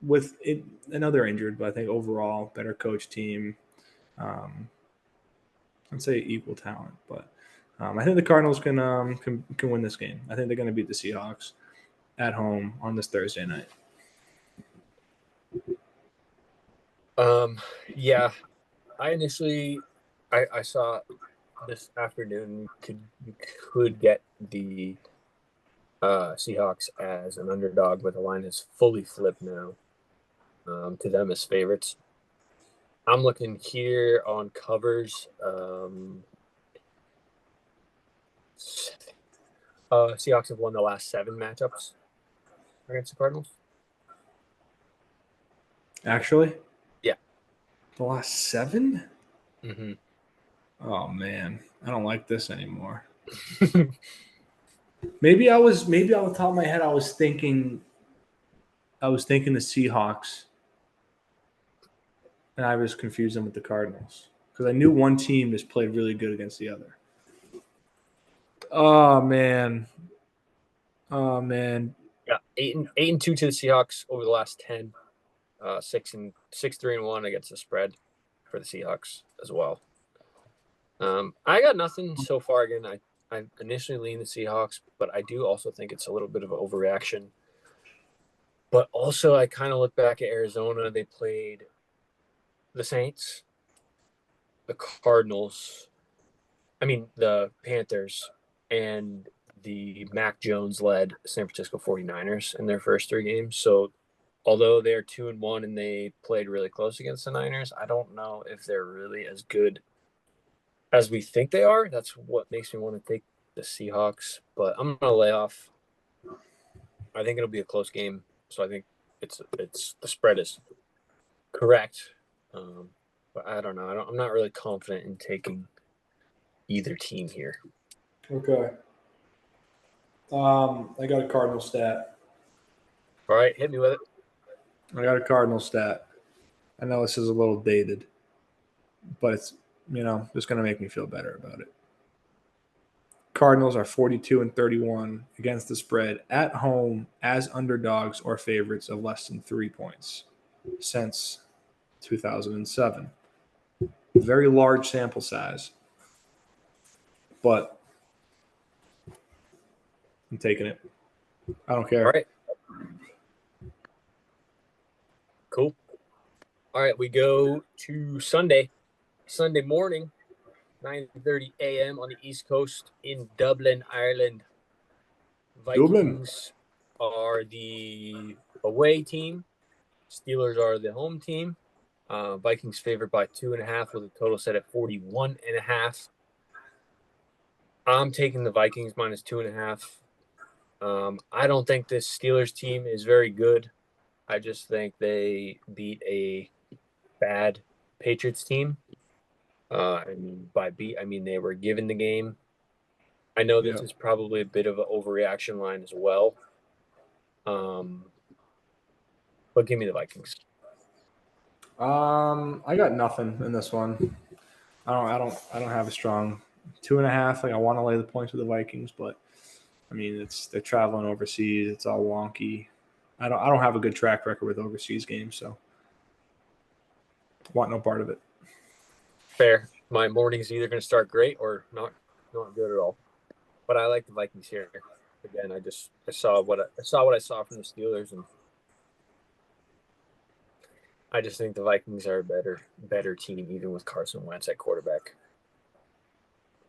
with it, I know they're injured, but I think overall better coach team. I'd say equal talent, but I think the Cardinals can win this game. I think they're going to beat the Seahawks at home on this Thursday night.
Yeah, I saw this afternoon you could get the Seahawks as an underdog, but the line has fully flipped now to them as favorites. I'm looking here on covers. Seahawks have won the last 7 matchups against the Cardinals.
Actually,
Yeah.
the last 7.
Mm-hmm.
Oh man, I don't like this anymore. Maybe off the top of my head, I was thinking the Seahawks, and I was confusing them with the Cardinals because I knew one team just played really good against the other. Oh man.
Yeah, 8-2 to the Seahawks over the last 10. 6-3-1 against the spread for the Seahawks as well. I got nothing so far. Again, I initially lean the Seahawks, but I do also think it's a little bit of an overreaction. But also, I kind of look back at Arizona. They played the Saints, the Cardinals, the Panthers, and the Mac Jones-led San Francisco 49ers in their first 3 games. So although they're 2-1 and they played really close against the Niners, I don't know if they're really as good as we think they are. That's what makes me want to take the Seahawks, but I'm gonna lay off. I think it'll be a close game, so I think it's the spread is correct, but I don't know. I'm not really confident in taking either team here.
Okay. I got a Cardinal stat.
All right, hit me with it.
I got a Cardinal stat. I know this is a little dated, but it's just going to make me feel better about it. Cardinals are 42-31 against the spread at home as underdogs or favorites of less than 3 points since 2007. Very large sample size. But I'm taking it. I don't care.
All right. Cool. All right, we go to Sunday morning, 9:30 a.m. on the East Coast in Dublin, Ireland.
Dublin.
Vikings are the away team. Steelers are the home team. Vikings favored by 2.5 with a total set at 41.5. I'm taking the Vikings minus 2.5. I don't think this Steelers team is very good. I just think they beat a bad Patriots team. By beat, I mean they were given the game. I know this is probably a bit of an overreaction line as well. But give me the Vikings.
I got nothing in this one. I don't have a strong 2.5. Like I want to lay the points with the Vikings, but I mean they're traveling overseas. It's all wonky. I don't have a good track record with overseas games, so want no part of it.
Fair. My morning's either going to start great or not good at all. But I like the Vikings here. Again, I saw what I saw from the Steelers, and I just think the Vikings are a better team, even with Carson Wentz at quarterback.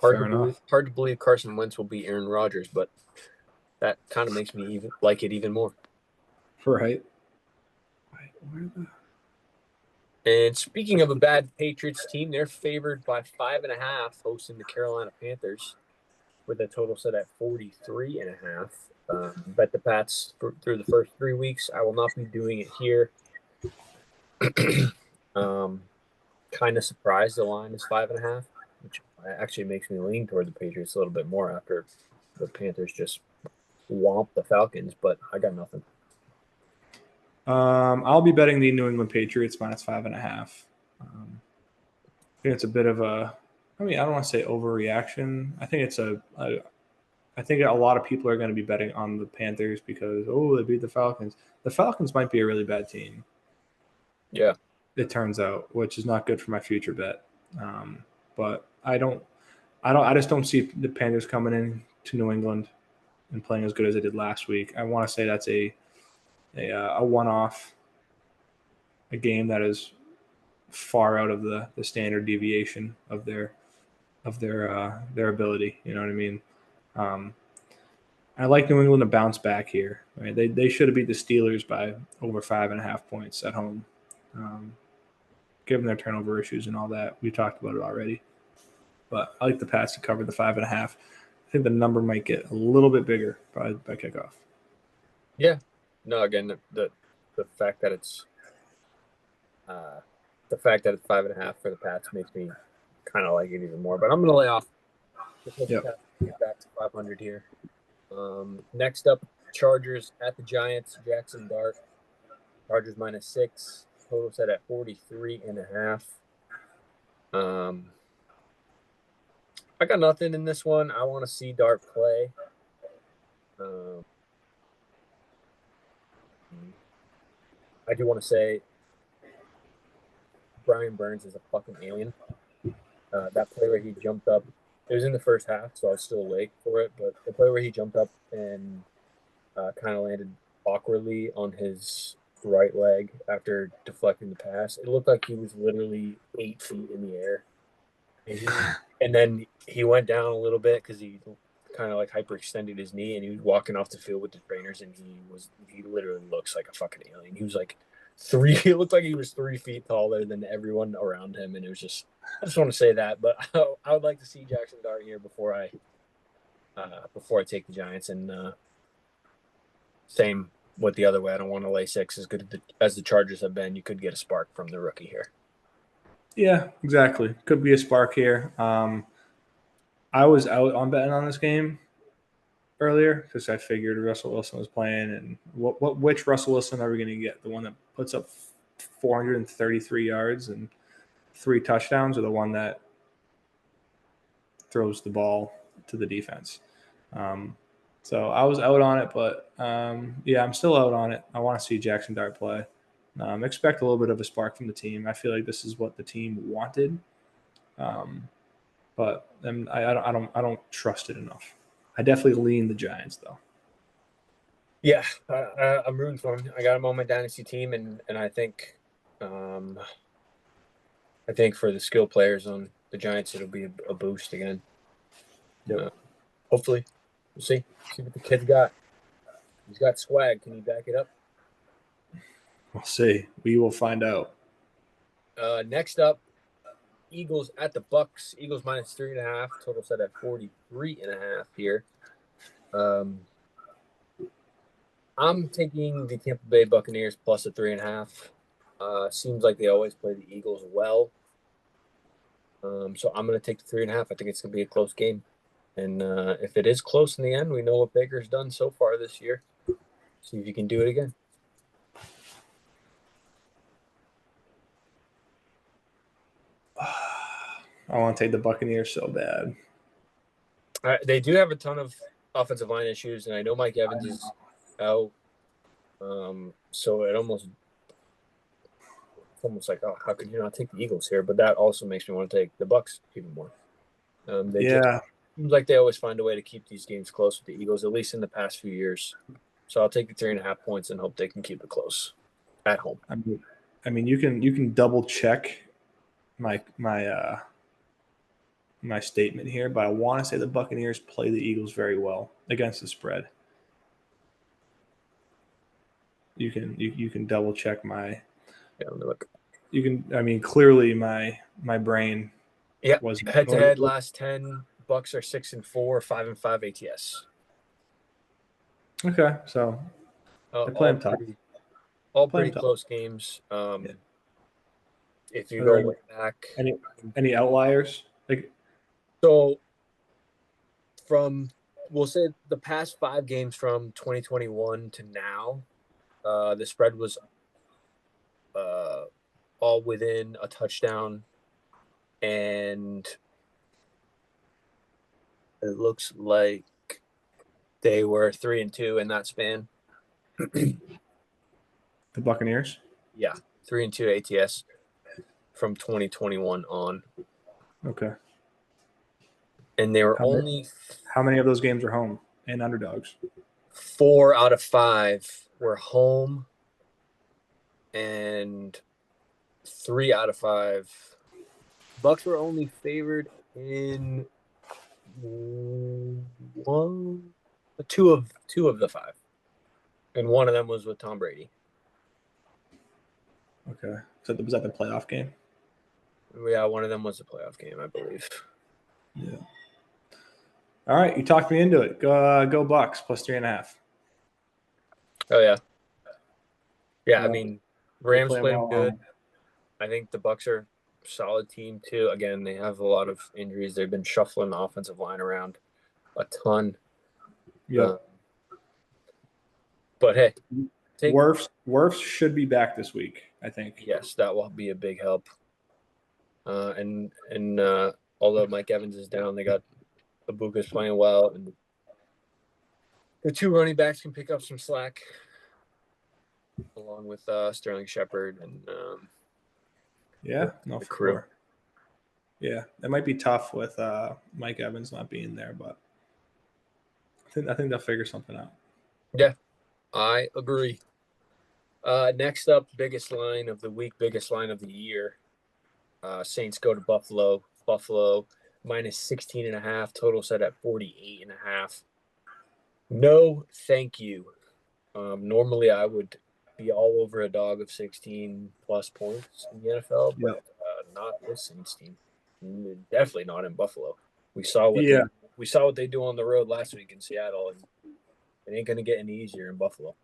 Hard to believe Carson Wentz will beat Aaron Rodgers, but that kind of makes me even like it even more.
Right.
And speaking of a bad Patriots team, they're favored by 5.5, hosting the Carolina Panthers with a total set at 43.5. Bet the Pats through the first 3 weeks. I will not be doing it here. Kind of surprised the line is 5.5, which actually makes me lean toward the Patriots a little bit more after the Panthers just whomped the Falcons, but I got nothing.
I'll be betting the New England Patriots minus 5.5. I think it's a bit of a. I mean, I don't want to say overreaction. I think it's I think a lot of people are going to be betting on the Panthers because they beat the Falcons. The Falcons might be a really bad team.
Yeah,
it turns out, which is not good for my future bet. But I just don't see the Panthers coming in to New England and playing as good as they did last week. I want to say that's a one-off, a game that is far out of the standard deviation of their ability. You know what I mean? I like New England to bounce back here. Right? They should have beat the Steelers by over 5.5 points at home. Given their turnover issues and all that, we talked about it already. But I like the Pats to cover the 5.5. I think the number might get a little bit bigger by kickoff.
Yeah. No, again, the fact that it's 5.5 for the Pats makes me kind of like it even more. But I'm going to lay off. Get back to 500 here. Next up, Chargers at the Giants. Jackson Dart. Chargers -6. Total set at 43.5. I got nothing in this one. I want to see Dart play. I do want to say Brian Burns is a fucking alien. That play where he jumped up, it was in the first half, so I was still awake for it. But the play where he jumped up and kind of landed awkwardly on his right leg after deflecting the pass, it looked like he was literally 8 feet in the air. And then he went down a little bit because he kind of like hyperextended his knee, and he was walking off the field with the trainers, and he literally looks like a fucking alien. He was like he looked like he was 3 feet taller than everyone around him, and it was just, I just want to say that. But I would like to see Jackson Dart here before I take the Giants, and same with the other way. I don't want to lay 6 as good as the Chargers have been. You could get a spark from the rookie here.
Yeah, exactly. Could be a spark here. I was out on betting on this game earlier because I figured Russell Wilson was playing, and which Russell Wilson are we going to get? The one that puts up 433 yards and 3 touchdowns, or the one that throws the ball to the defense? So I was out on it, but yeah, I'm still out on it. I want to see Jackson Dart play. Expect a little bit of a spark from the team. I feel like this is what the team wanted. But I don't trust it enough. I definitely lean the Giants though.
Yeah, I'm rooting for him. I got him on my dynasty team, and I think for the skill players on the Giants, it'll be a boost again.
Yep.
Hopefully, we'll see. See what the kid's got. He's got swag. Can he back it up?
We'll see. We will find out.
Next up, Eagles at the Bucks. Eagles minus 3.5. Total set at 43.5 here. I'm taking the Tampa Bay Buccaneers plus a 3.5. Seems like they always play the Eagles well. So I'm going to take the 3.5. I think it's going to be a close game. And if it is close in the end, we know what Baker's done so far this year. See if you can do it again.
I want to take the Buccaneers so bad.
They do have a ton of offensive line issues, and I know Mike Evans is out. So it's almost like, oh, how could you not take the Eagles here? But that also makes me want to take the Bucks even more. Seems like they always find a way to keep these games close with the Eagles, at least in the past few years. So I'll take the 3.5 points and hope they can keep it close at home.
I mean, you can double check my statement here, but I want to say the Buccaneers play the Eagles very well against the spread. You can double check my.
Yeah, let me look.
You can. I mean, clearly my brain.
Yeah, head to head last 10. Bucks are 6-4, 5-5 ATS.
Okay, so they play them tough.
All pretty close games. If you go way back,
any outliers?
So we'll say the past 5 games from 2021 to now, the spread was all within a touchdown, and it looks like they were 3-2 in that span.
The Buccaneers?
Yeah, 3-2 ATS from 2021 on.
Okay.
And they were
how many of those games are home and underdogs?
4 out of 5 were home, and 3 out of 5. Bucks were only favored in 2 of the 5, and one of them was with Tom Brady.
Okay, so was that the playoff game?
Yeah, one of them was the playoff game, I believe.
Yeah. All right, you talked me into it. Go Bucks plus 3.5.
Oh yeah. Yeah, I mean, Rams played them good. I think the Bucks are a solid team too. Again, they have a lot of injuries. They've been shuffling the offensive line around a ton.
Yeah.
But hey,
Wirfs should be back this week, I think.
Yes, that will be a big help. And although Mike Evans is down, they got Ibuka's playing well, and the 2 running backs can pick up some slack, along with Sterling Shepard and
the crew. Sure. Yeah, that might be tough with Mike Evans not being there, but I think they'll figure something out.
Yeah, I agree. Next up, biggest line of the week, biggest line of the year. Saints go to Buffalo. Buffalo minus 16.5. Total set at 48.5. No, thank you. Normally, I would be all over a dog of 16 plus points in the NFL, but not this Saints team. Definitely not in Buffalo. We saw what they do on the road last week in Seattle, and it ain't going to get any easier in Buffalo.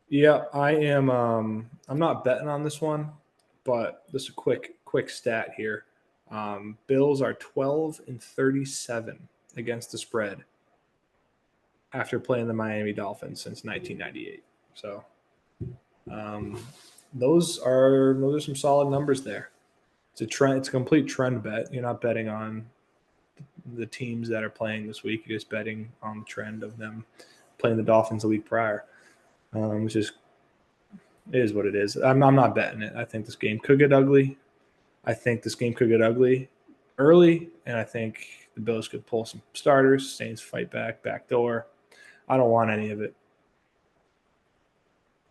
Yeah, I am. I'm not betting on this one, but just a quick stat here. Bills are 12-37 against the spread after playing the Miami Dolphins since 1998. So those are some solid numbers there. It's a trend. It's a complete trend bet. You're not betting on the teams that are playing this week. You're just betting on the trend of them playing the Dolphins the week prior, which is what it is. I'm not betting it. I think this game could get ugly. I think this game could get ugly early, and I think the Bills could pull some starters. Saints fight back door. I don't want any of it.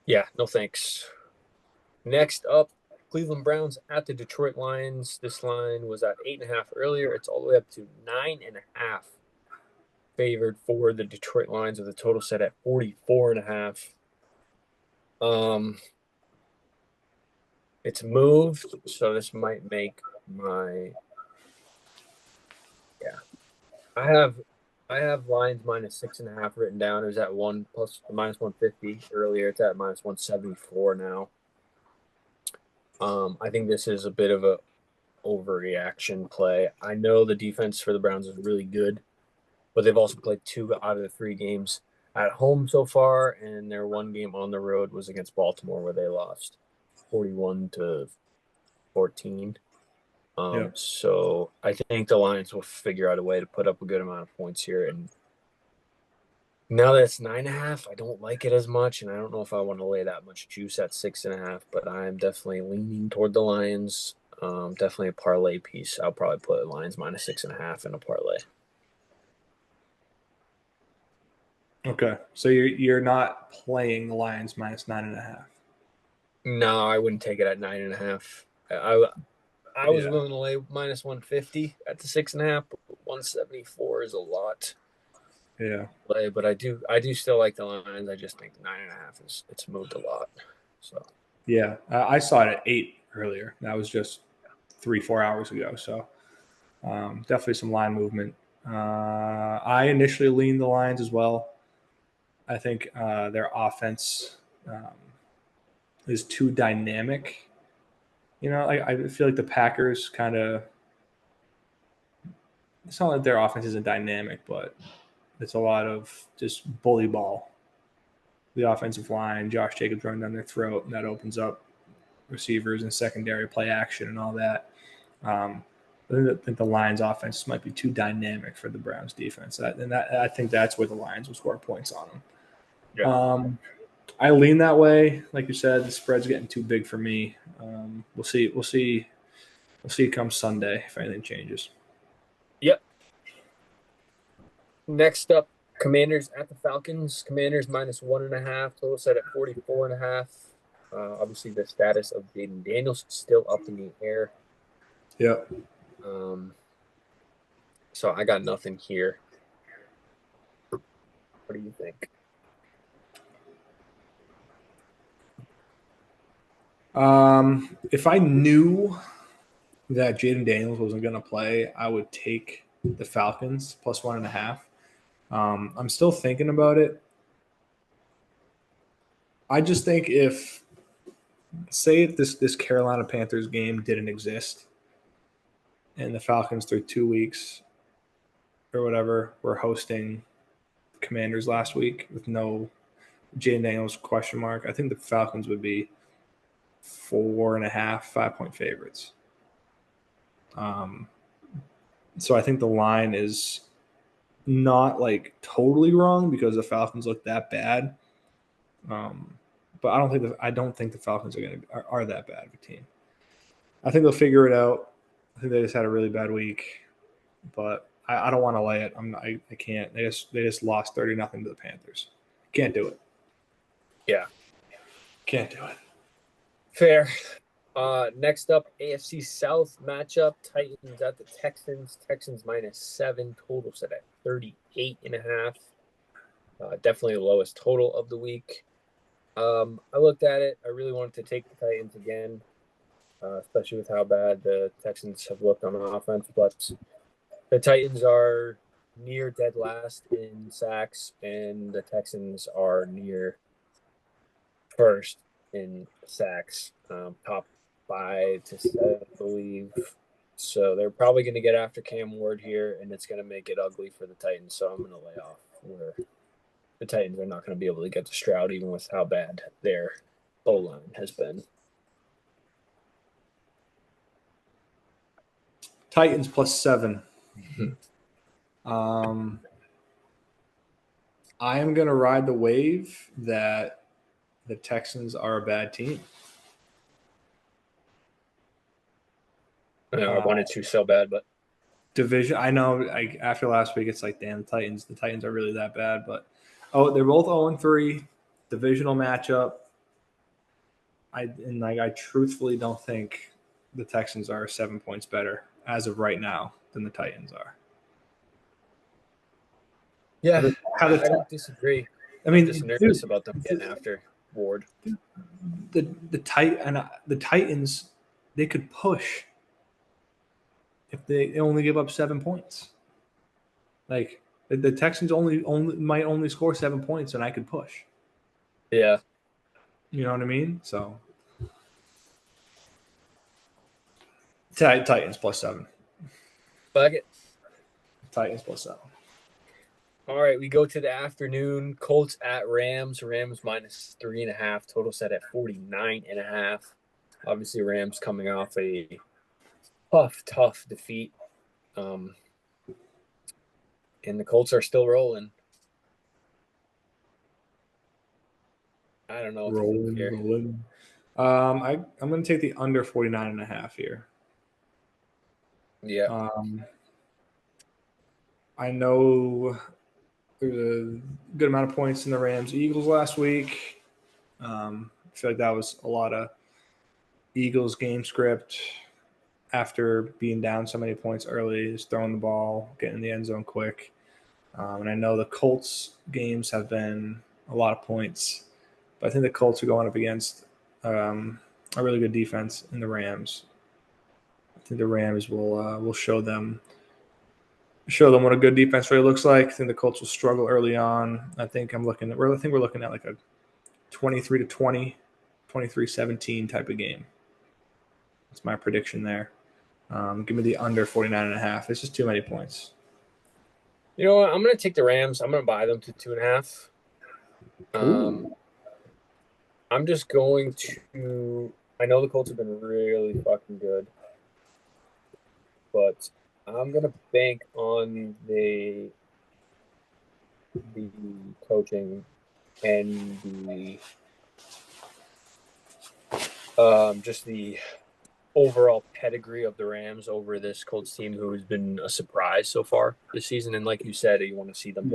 Yeah, no thanks. Next up, Cleveland Browns at the Detroit Lions. This line was at 8.5 earlier. It's all the way up to 9.5 favored for the Detroit Lions with a total set at 44.5. It's moved, so this might make my yeah. I have Lions -6.5 written down. It was at one plus -150 earlier. It's at -174 now. I think this is a bit of a overreaction play. I know the defense for the Browns is really good, but they've also played 2 out of the 3 games at home so far, and their one game on the road was against Baltimore where they lost 41-14.
Yeah.
So I think the Lions will figure out a way to put up a good amount of points here. And now that it's 9.5, I don't like it as much, and I don't know if I want to lay that much juice at 6.5. But I'm definitely leaning toward the Lions. Definitely a parlay piece. I'll probably put Lions -6.5 in a parlay.
Okay, so you're not playing the Lions -9.5.
No, I wouldn't take it at 9.5. I was
Yeah,
willing to lay -150 at the 6.5. But 174 is a lot.
yeah,
But I do still like the Lions. I just think 9.5 it's moved a lot. So
yeah. I saw it at 8 earlier. That was just 3-4 hours ago. So definitely some line movement. I initially leaned the Lions as well. I think their offense is too dynamic. I feel like the Packers kind of. It's not like their offense isn't dynamic, but it's a lot of just bully ball. The offensive line, Josh Jacobs running down their throat, and that opens up receivers and secondary play action and all that. Um, I think the Lions' offense might be too dynamic for the Browns' defense, I think that's where the Lions will score points on them.
yeah,
I lean that way, like you said. The spread's getting too big for me. We'll see. We'll see come Sunday if anything changes.
yep. Next up, Commanders at the Falcons. Commanders -1.5. Total set at 44.5. Obviously, the status of Jaden Daniels is still up in the air.
Yep.
So I got nothing here. What do you think?
If I knew that Jaden Daniels wasn't going to play, I would take the Falcons +1.5. I'm still thinking about it. I just think if this Carolina Panthers game didn't exist, and the Falcons through 2 weeks or whatever were hosting Commanders last week with no Jaden Daniels question mark, I think the Falcons would be 4.5, 5-point favorites. So I think the line is not like totally wrong because the Falcons look that bad. But I don't think the Falcons are that bad of a team. I think they'll figure it out. I think they just had a really bad week, but I don't want to lay it. I can't. They just lost 30-0 to the Panthers. Can't do it.
Yeah,
Can't do it.
fair. Next up, AFC South matchup: Titans at the Texans. Texans -7. Total set at 38.5. Definitely the lowest total of the week. I looked at it. I really wanted to take the Titans again, especially with how bad the Texans have looked on offense. But the Titans are near dead last in sacks, and the Texans are near first in sacks, top 5 to 7, I believe. So they're probably going to get after Cam Ward here, and it's going to make it ugly for the Titans. So I'm going to lay off where the Titans are not going to be able to get to Stroud, even with how bad their O line has been.
Titans +7. I am going to ride the wave that the Texans are a bad team.
I know I wanted to so bad, but
Division. I know. Like after last week, it's like, damn, the Titans. The Titans are really that bad. But they're both 0-3. Divisional matchup. I truthfully don't think the Texans are 7 points better as of right now than the Titans are.
yeah,
How
I don't disagree.
I
I'm just
mean,
nervous
dude,
about them getting after Ward.
the Titans, they could push if they only give up 7 points. Like the Texans only might only score 7 points, and I could push.
Yeah.
You know what I mean? So Titans +7.
Fuck it.
Titans +7.
All right, we go to the afternoon. Colts at Rams. Rams -3.5. Total set at 49.5. Obviously, Rams coming off a tough defeat. And the Colts are still rolling. I don't know what to think here.
Rolling. I'm going to take the under 49.5 here.
Yeah.
I know there's a good amount of points in the Rams Eagles last week. I feel like that was a lot of Eagles game script after being down so many points early, just throwing the ball, getting in the end zone quick. And I know the Colts games have been a lot of points, but I think the Colts are going up against a really good defense in the Rams. I think the Rams will show them what a good defense really looks like. I think the Colts will struggle early on. I think we're looking at like a 23-20, 23-17 type of game. That's my prediction there. Give me the under 49.5. It's just too many points.
You know what? I'm going to take the Rams. I'm going to buy them to 2.5. I'm just going to. I know the Colts have been really fucking good, but I'm going to bank on the coaching and the just the overall pedigree of the Rams over this Colts team, who has been a surprise so far this season. And like you said, you want to see them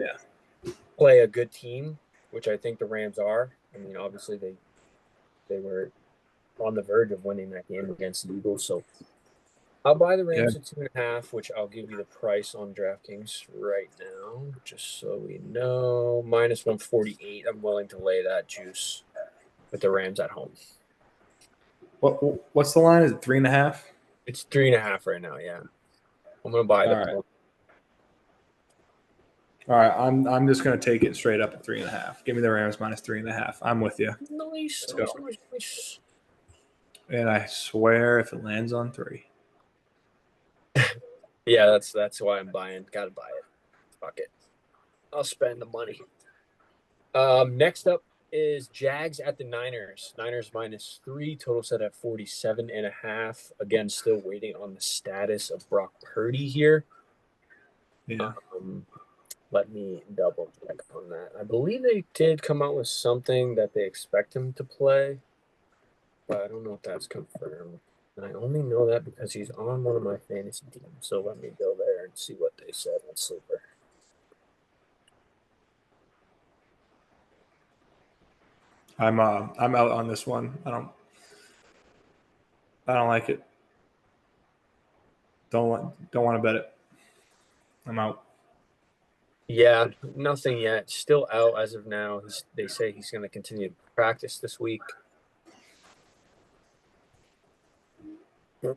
play a good team, which I think the Rams are. I mean, obviously they were on the verge of winning that game against the Eagles, so I'll buy the
Yeah.
Rams at 2.5, which I'll give you the price on DraftKings right now, just so we know. -148. I'm willing to lay that juice with the Rams at home.
What's the line? Is it 3.5?
It's 3.5 right now. Yeah, I'm gonna buy the.
All right. All right, I'm just gonna take it straight up at 3.5. Give me the Rams -3.5. I'm with you.
Nice,
Let's
nice,
go.
nice, nice.
And I swear, if it lands on 3,
Yeah, that's why I'm buying. Gotta buy it. Fuck it. I'll spend the money. Next up is Jags at the Niners. Niners -3. Total set at 47.5. Again, still waiting on the status of Brock Purdy here.
yeah.
Let me double check on that. I believe they did come out with something that they expect him to play, but I don't know if that's confirmed. And I only know that because he's on one of my fantasy teams. So let me go there and see what they said on Sleeper.
I'm out on this one. I don't like it. Don't want to bet it. I'm out.
Yeah, nothing yet. Still out as of now. They say he's going to continue to practice this week. I'm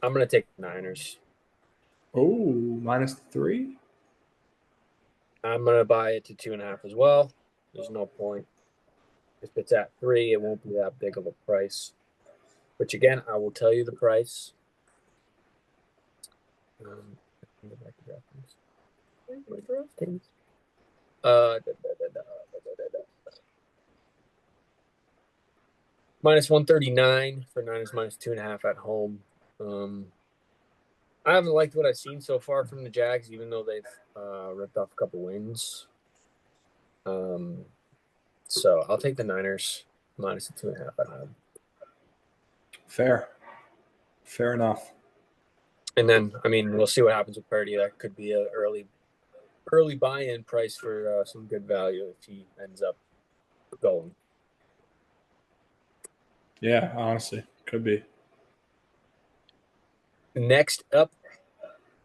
going to take the Niners.
Oh, -3.
I'm going to buy it to 2.5 as well. There's no point. If it's at 3, it won't be that big of a price. Which again, I will tell you the price. -139 for Niners, -2.5 at home. I haven't liked what I've seen so far from the Jags, even though they've ripped off a couple wins. So I'll take the Niners. minus the 2.5 at home.
Fair enough.
And then, I mean, we'll see what happens with Purdy. That could be an early buy-in price for some good value if he ends up going.
Yeah, honestly, could be.
Next up,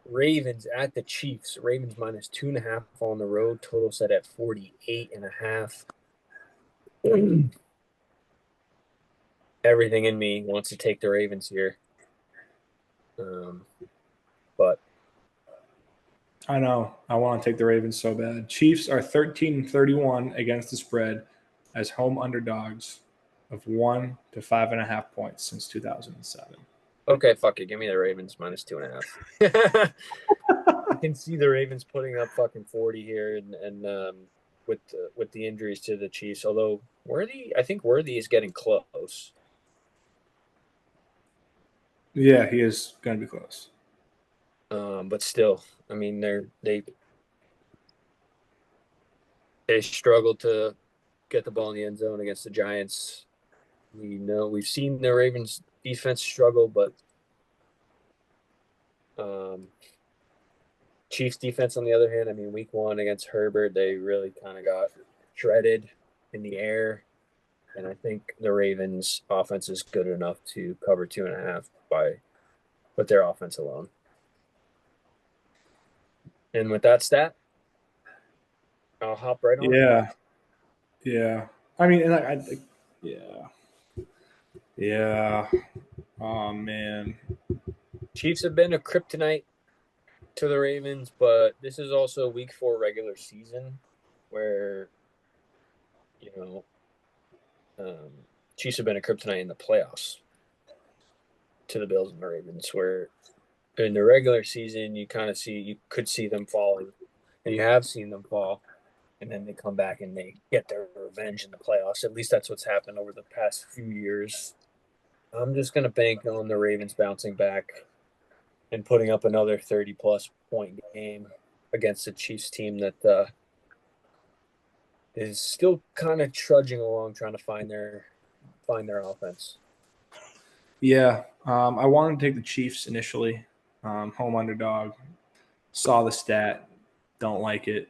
Ravens at the Chiefs. Ravens minus 2.5 on the road. Total set at 48.5. Everything in me wants to take the Ravens here. But
I know. I want to take the Ravens so bad. Chiefs are 13-31 against the spread as home underdogs of 1 to 5.5 points since 2007.
okay, fuck it. Give me the Ravens minus 2.5. I can see the Ravens putting up fucking 40 here, and with the injuries to the Chiefs. Although I think Worthy is getting close.
Yeah, he is going to be close.
But still, I mean, they struggled to get the ball in the end zone against the Giants. We've seen the Ravens defense struggle, but Chiefs defense on the other hand, I mean, week 1 against Herbert, they really kind of got shredded in the air. And I think the Ravens offense is good enough to cover 2.5 with their offense alone. And with that stat, I'll hop right on.
Yeah. I mean, and I think, yeah. Oh man.
Chiefs have been a kryptonite to the Ravens, but this is also week 4 regular season where, you know, Chiefs have been a kryptonite in the playoffs to the Bills and the Ravens, where in the regular season you could see them falling, and you have seen them fall, and then they come back and they get their revenge in the playoffs. At least that's what's happened over the past few years. I'm just gonna bank on the Ravens bouncing back and putting up another 30+ point game against a Chiefs team that is still kind of trudging along, trying to find their offense.
Yeah. I wanted to take the Chiefs initially. Home underdog. Saw the stat. Don't like it.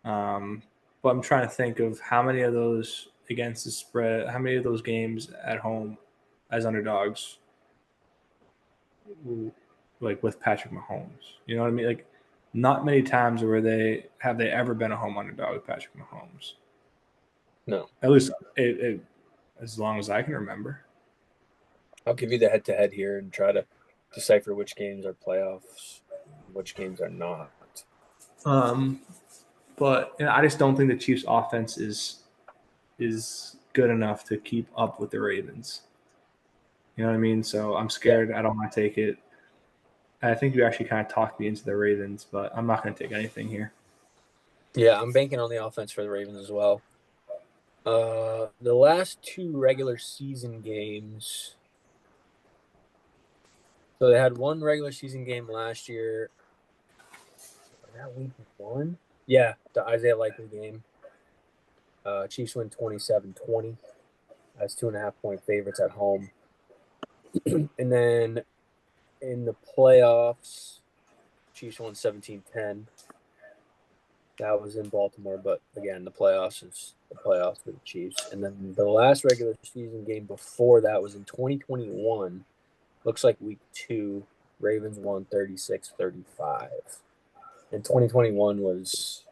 But I'm trying to think of how many of those against the spread, how many of those games at home as underdogs, like with Patrick Mahomes. You know what I mean? Like, not many times where they ever been a home underdog with Patrick Mahomes.
No,
At least as long as I can remember.
I'll give you the head-to-head here and try to decipher which games are playoffs, which games are not.
But I just don't think the Chiefs' offense is good enough to keep up with the Ravens. You know what I mean? So I'm scared. I don't want to take it. I think you actually kind of talked me into the Ravens, but I'm not going to take anything here.
Yeah, I'm banking on the offense for the Ravens as well. The last 2 regular season games. So they had one regular season game last year. Was that week 1? Yeah, the Isaiah Likely game. Chiefs win 27-20 as 2.5 point favorites at home. And then in the playoffs, Chiefs won 17-10. That was in Baltimore, but again, the playoffs is the playoffs for the Chiefs. And then the last regular season game before that was in 2021. Looks like week 2, Ravens won 36-35. And 2021 was,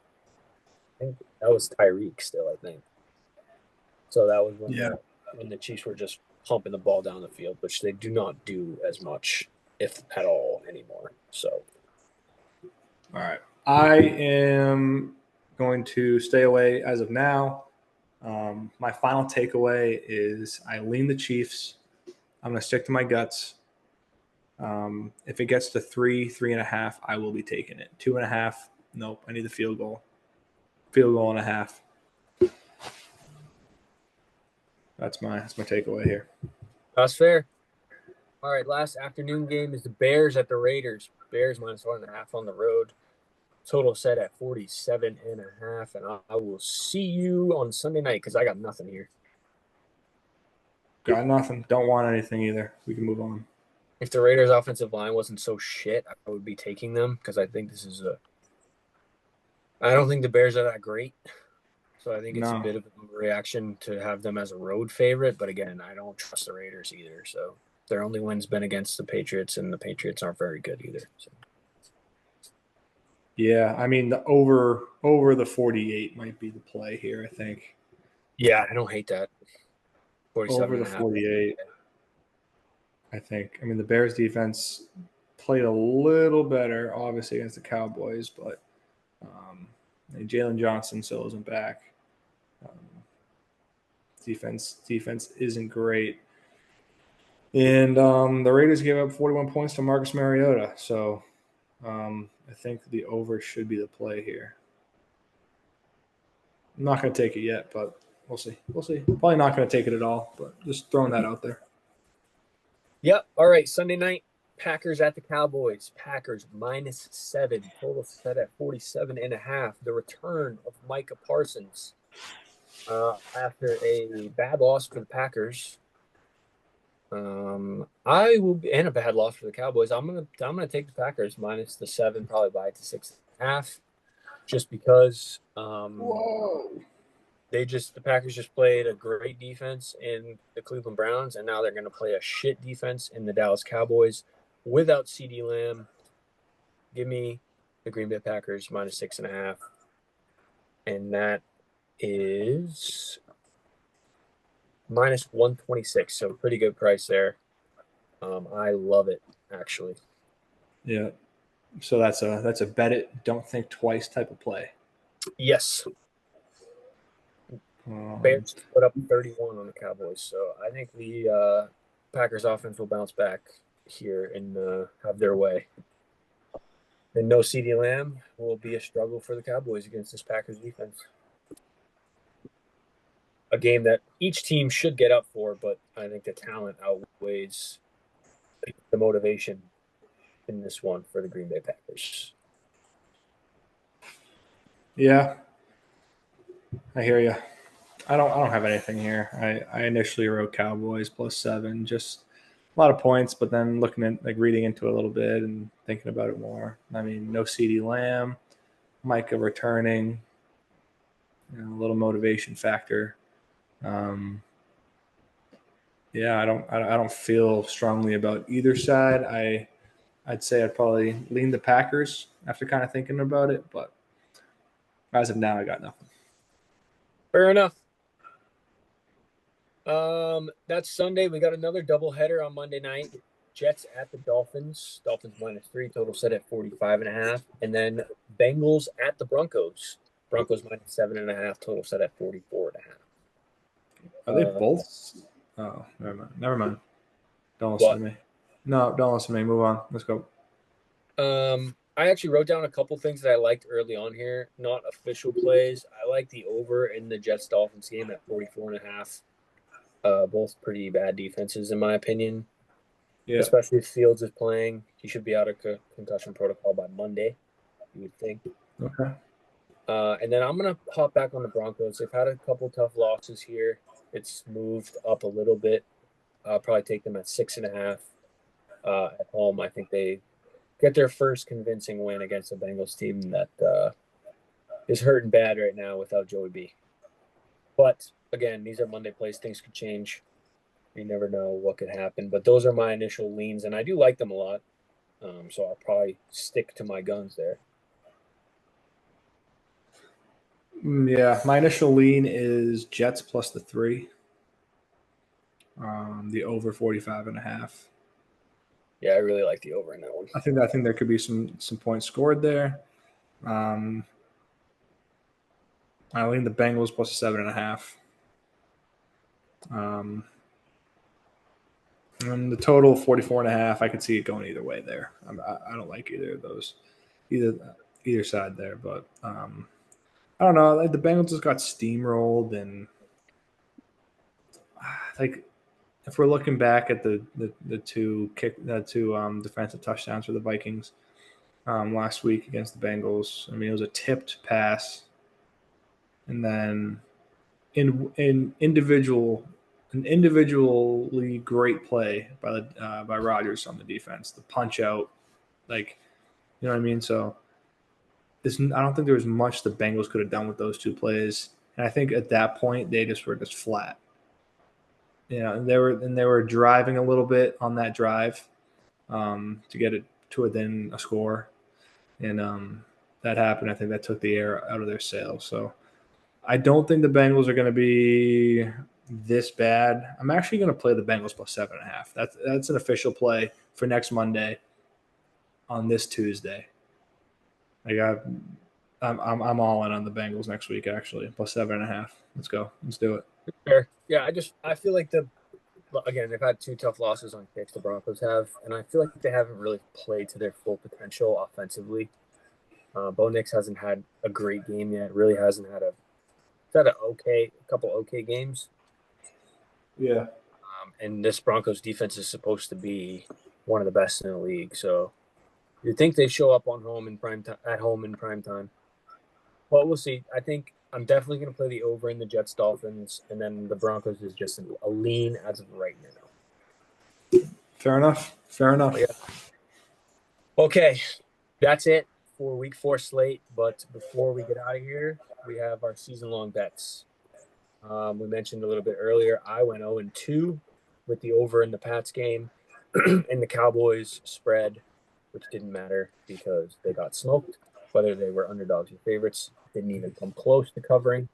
I think that was Tyreek still, I think. So that was when the Chiefs were just pumping the ball down the field, which they do not do as much, if at all, anymore. So,
all right. I am going to stay away as of now. My final takeaway is I lean the Chiefs. I'm going to stick to my guts. If it gets to 3.5, I will be taking it. 2.5, nope. I need the field goal. Field goal and a half. That's my takeaway here.
that's fair. All right, last afternoon game is the Bears at the Raiders. Bears minus 1.5 on the road. Total set at 47.5. And I will see you on Sunday night because I got nothing here.
Got nothing. Don't want anything either. We can move on.
If the Raiders' offensive line wasn't so shit, I would be taking them because I think this is a. I don't think the Bears are that great, so I think it's a
No.
bit of a reaction to have them as a road favorite. But again, I don't trust the Raiders either. So their only win's been against the Patriots, and the Patriots aren't very good either. So.
Yeah, I mean the over the 48 might be the play here, I think.
Yeah, I don't hate that. 47
Over
and
the
a half.
48, I think. I mean the Bears defense played a little better, obviously, against the Cowboys, but Jalen Johnson still isn't back. Um, defense isn't great. And the Raiders gave up 41 points to Marcus Mariota. So I think the over should be the play here. I'm not going to take it yet, but we'll see. We'll see. Probably not going to take it at all, but just throwing that out there.
Yep. All right. Sunday night, Packers at the Cowboys. Packers -7. Total set at 47.5. The return of Micah Parsons after a bad loss for the Packers. I will be, and a bad loss for the Cowboys. I'm gonna take the Packers minus the 7, probably buy it to 6.5, just because
Whoa.
the Packers just played a great defense in the Cleveland Browns, and now they're gonna play a shit defense in the Dallas Cowboys without CD Lamb. Give me the Green Bay Packers minus 6.5, and that is minus 126. So pretty good price there. I love it actually.
Yeah. So that's a bet it, don't think twice type of play.
Yes, Bears put up 31 on the Cowboys, so I think the Packers offense will bounce back here and have their way. And no CD Lamb will be a struggle for the Cowboys against this Packers defense. A game that each team should get up for, but I think the talent outweighs the motivation in this one for the Green Bay Packers.
Yeah, I hear you. I don't have anything here. I initially wrote Cowboys +7, just a lot of points, but then looking at reading into it a little bit and thinking about it more. I mean, no CD Lamb, Micah returning, a little motivation factor. Yeah, I don't feel strongly about either side. I'd say I'd probably lean the Packers after kind of thinking about it, but as of now, I got nothing.
Fair enough. That's Sunday. We got another doubleheader on Monday night. Jets at the Dolphins. Dolphins -3, total set at 45.5. And then Bengals at the Broncos. Broncos -7.5, total set at 44.5.
Are they both? Oh, never mind. Never mind. Don't listen
What?
to me. No, don't listen to me. Move on. Let's go.
I actually wrote down a couple things that I liked early on here, not official plays. I like the over in the Jets Dolphins game at 44.5. Both pretty bad defenses in my opinion.
Yeah.
Especially if Fields is playing. He should be out of concussion protocol by Monday, you would think.
Okay.
And then I'm going to hop back on the Broncos. They've had a couple tough losses here. It's moved up a little bit. I'll probably take them at 6.5 at home. I think they get their first convincing win against a Bengals team that is hurting bad right now without Joey B. But again, these are Monday plays. Things could change. You never know what could happen. But those are my initial leans, and I do like them a lot. So I'll probably stick to my guns there.
Yeah, my initial lean is Jets +3. The over 45.5.
Yeah, I really like the over in that one.
I think there could be some points scored there. I lean the Bengals +7.5. And the total 44.5. I could see it going either way there. I don't like either of those, either side there. But I don't know. Like the Bengals just got steamrolled, and like if we're looking back at the two defensive touchdowns for the Vikings last week against the Bengals, I mean it was a tipped pass, and then in individual an individually great play by Rodgers on the defense. The punch out, like, you know what I mean. So I don't think there was much the Bengals could have done with those two plays. And I think at that point they just were just flat. And they were driving a little bit on that drive to get it to within a score, and that happened. I think that took the air out of their sails. So I don't think the Bengals are going to be this bad. I'm actually going to play the Bengals plus 7.5. That's an official play for next Monday on this Tuesday. I'm all in on the Bengals next week. Actually, plus 7.5. Let's go. Let's do it.
Fair. Yeah, I feel like again, they've had two tough losses on kicks, the Broncos have, and I feel like they haven't really played to their full potential offensively. Bo Nix hasn't had a great game yet. Really hasn't had a couple okay games.
Yeah.
And this Broncos defense is supposed to be one of the best in the league. So you'd think they show up at home in prime time. But we'll see. I think I'm definitely going to play the over in the Jets Dolphins, and then the Broncos is just a lean as of right now.
Fair enough.
Yeah. Okay, that's it for Week 4 slate. But before we get out of here, we have our season-long bets. We mentioned a little bit earlier, I went 0-2 with the over in the Pats game and the Cowboys spread, which didn't matter because they got smoked. Whether they were underdogs or favorites, didn't even come close to covering.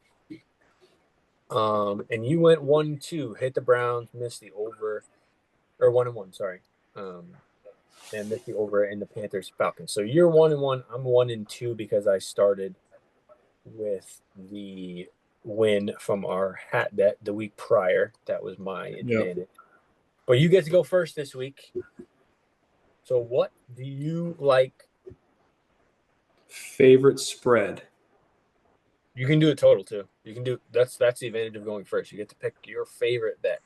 And you went 1-2, hit the Browns, missed the over, or 1-1, sorry. And missed the over in the Panthers Falcons. So you're 1-1. I'm 1-2 because I started with the win from our hat bet the week prior. That was my advantage. Yep. But you get to go first this week. So what do you like?
Favorite spread.
You can do a total too. You can do that's the advantage of going first. You get to pick your favorite bet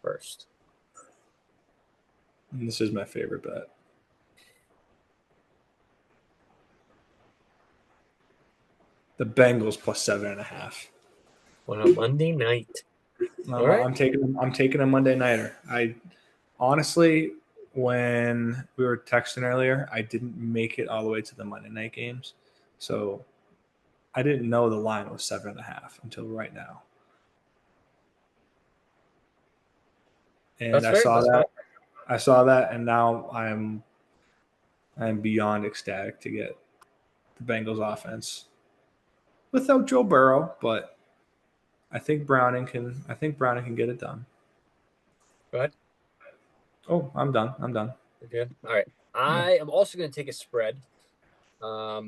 first.
And this is my favorite bet. The Bengals plus 7.5.
On a Monday night.
All right. I'm taking a Monday nighter. I honestly, when we were texting earlier, I didn't make it all the way to the Monday night games, so I didn't know the line was 7.5 until right now. And I saw that, and now I'm beyond ecstatic to get the Bengals offense without Joe Burrow, but I think Browning can get it done.
Go ahead.
Oh, I'm done.
You're good. All right. I am also going to take a spread.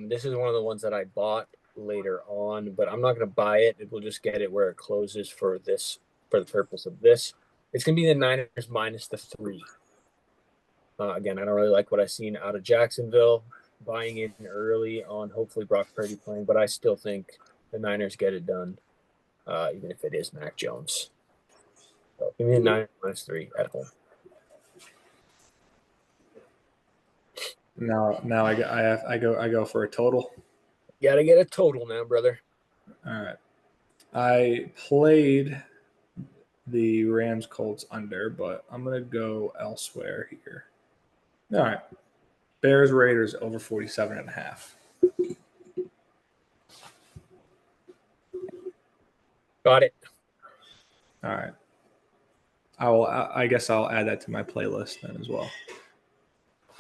This is one of the ones that I bought later on, but I'm not going to buy it. We'll just get it where it closes for the purpose of this. It's going to be the Niners minus the 3. Again, I don't really like what I've seen out of Jacksonville. Buying in early on hopefully Brock Purdy playing, but I still think the Niners get it done, even if it is Mac Jones. So give me the Niners minus 3 at home.
Now I go for a total.
You gotta get a total now, brother.
All right. I played the Rams Colts under, but I'm gonna go elsewhere here. All right. Bears Raiders over 47.5.
Got it.
All right. I guess I'll add that to my playlist then as well.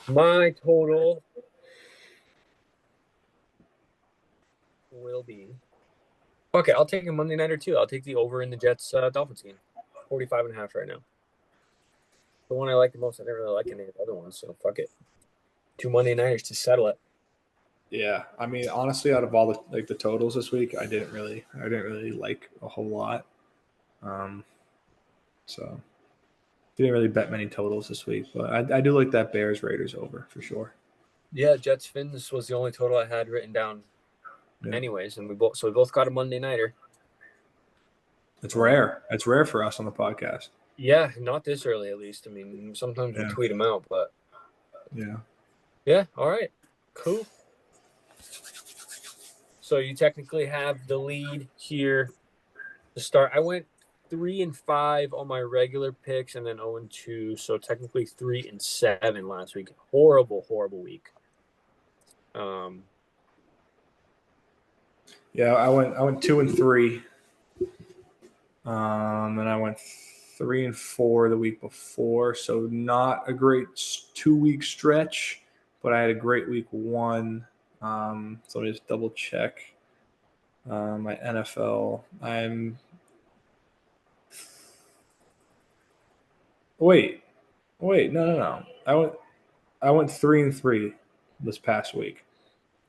My total will be okay. I'll take a Monday nighter too. I'll take the over in the Jets Dolphins game. 45.5 right now. The one I like the most. I didn't really like any of the other ones, so fuck it. 2 Monday nighters to settle it.
Yeah, I mean, honestly, out of all the totals this week, I didn't really like a whole lot. So didn't really bet many totals this week, but I do like that Bears Raiders over for sure.
Yeah, Jets Fins was the only total I had written down. Yeah. Anyways, and we both got a Monday nighter.
It's rare. It's rare for us on the podcast.
Yeah, not this early at least. I mean, sometimes we tweet them out, but yeah. All right, cool. So you technically have the lead here to start. I went 3-5 on my regular picks, and then 0-2. So technically 3-7 last week. Horrible week.
Yeah, I went 2-3. And I went 3-4 the week before, so not a great 2-week stretch, but I had a great week 1. So let me just double check my NFL. Wait, no. I went 3-3 this past week.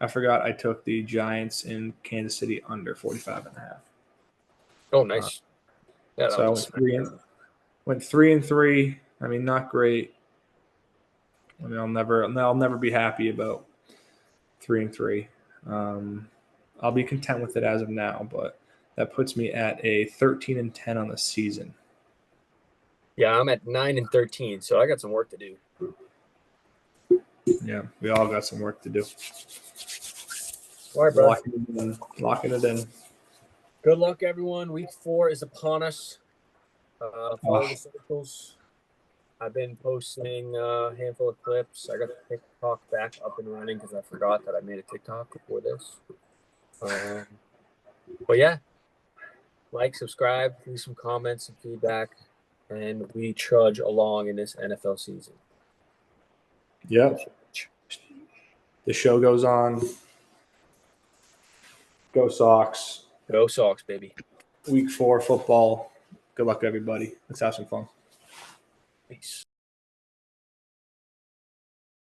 I forgot I took the Giants in Kansas City under 45.5.
Oh, nice. Yeah, that
So I
was
went 3-3. I mean, not great. I mean, I'll never be happy about 3-3. I'll be content with it as of now, but that puts me at a 13-10 on the season.
Yeah, I'm at 9-13, so I got some work to do.
Yeah, we all got some work to do.
All right, bro.
Locking it in.
Good luck, everyone. Week 4 is upon us. Follow the socials. I've been posting a handful of clips. I got the TikTok back up and running because I forgot that I made a TikTok before this. But yeah, like, subscribe, leave some comments and feedback, and we trudge along in this NFL season.
Yep. The show goes on. Go Sox.
Go Sox, baby.
Week 4 football. Good luck, everybody. Let's have some fun.
Peace.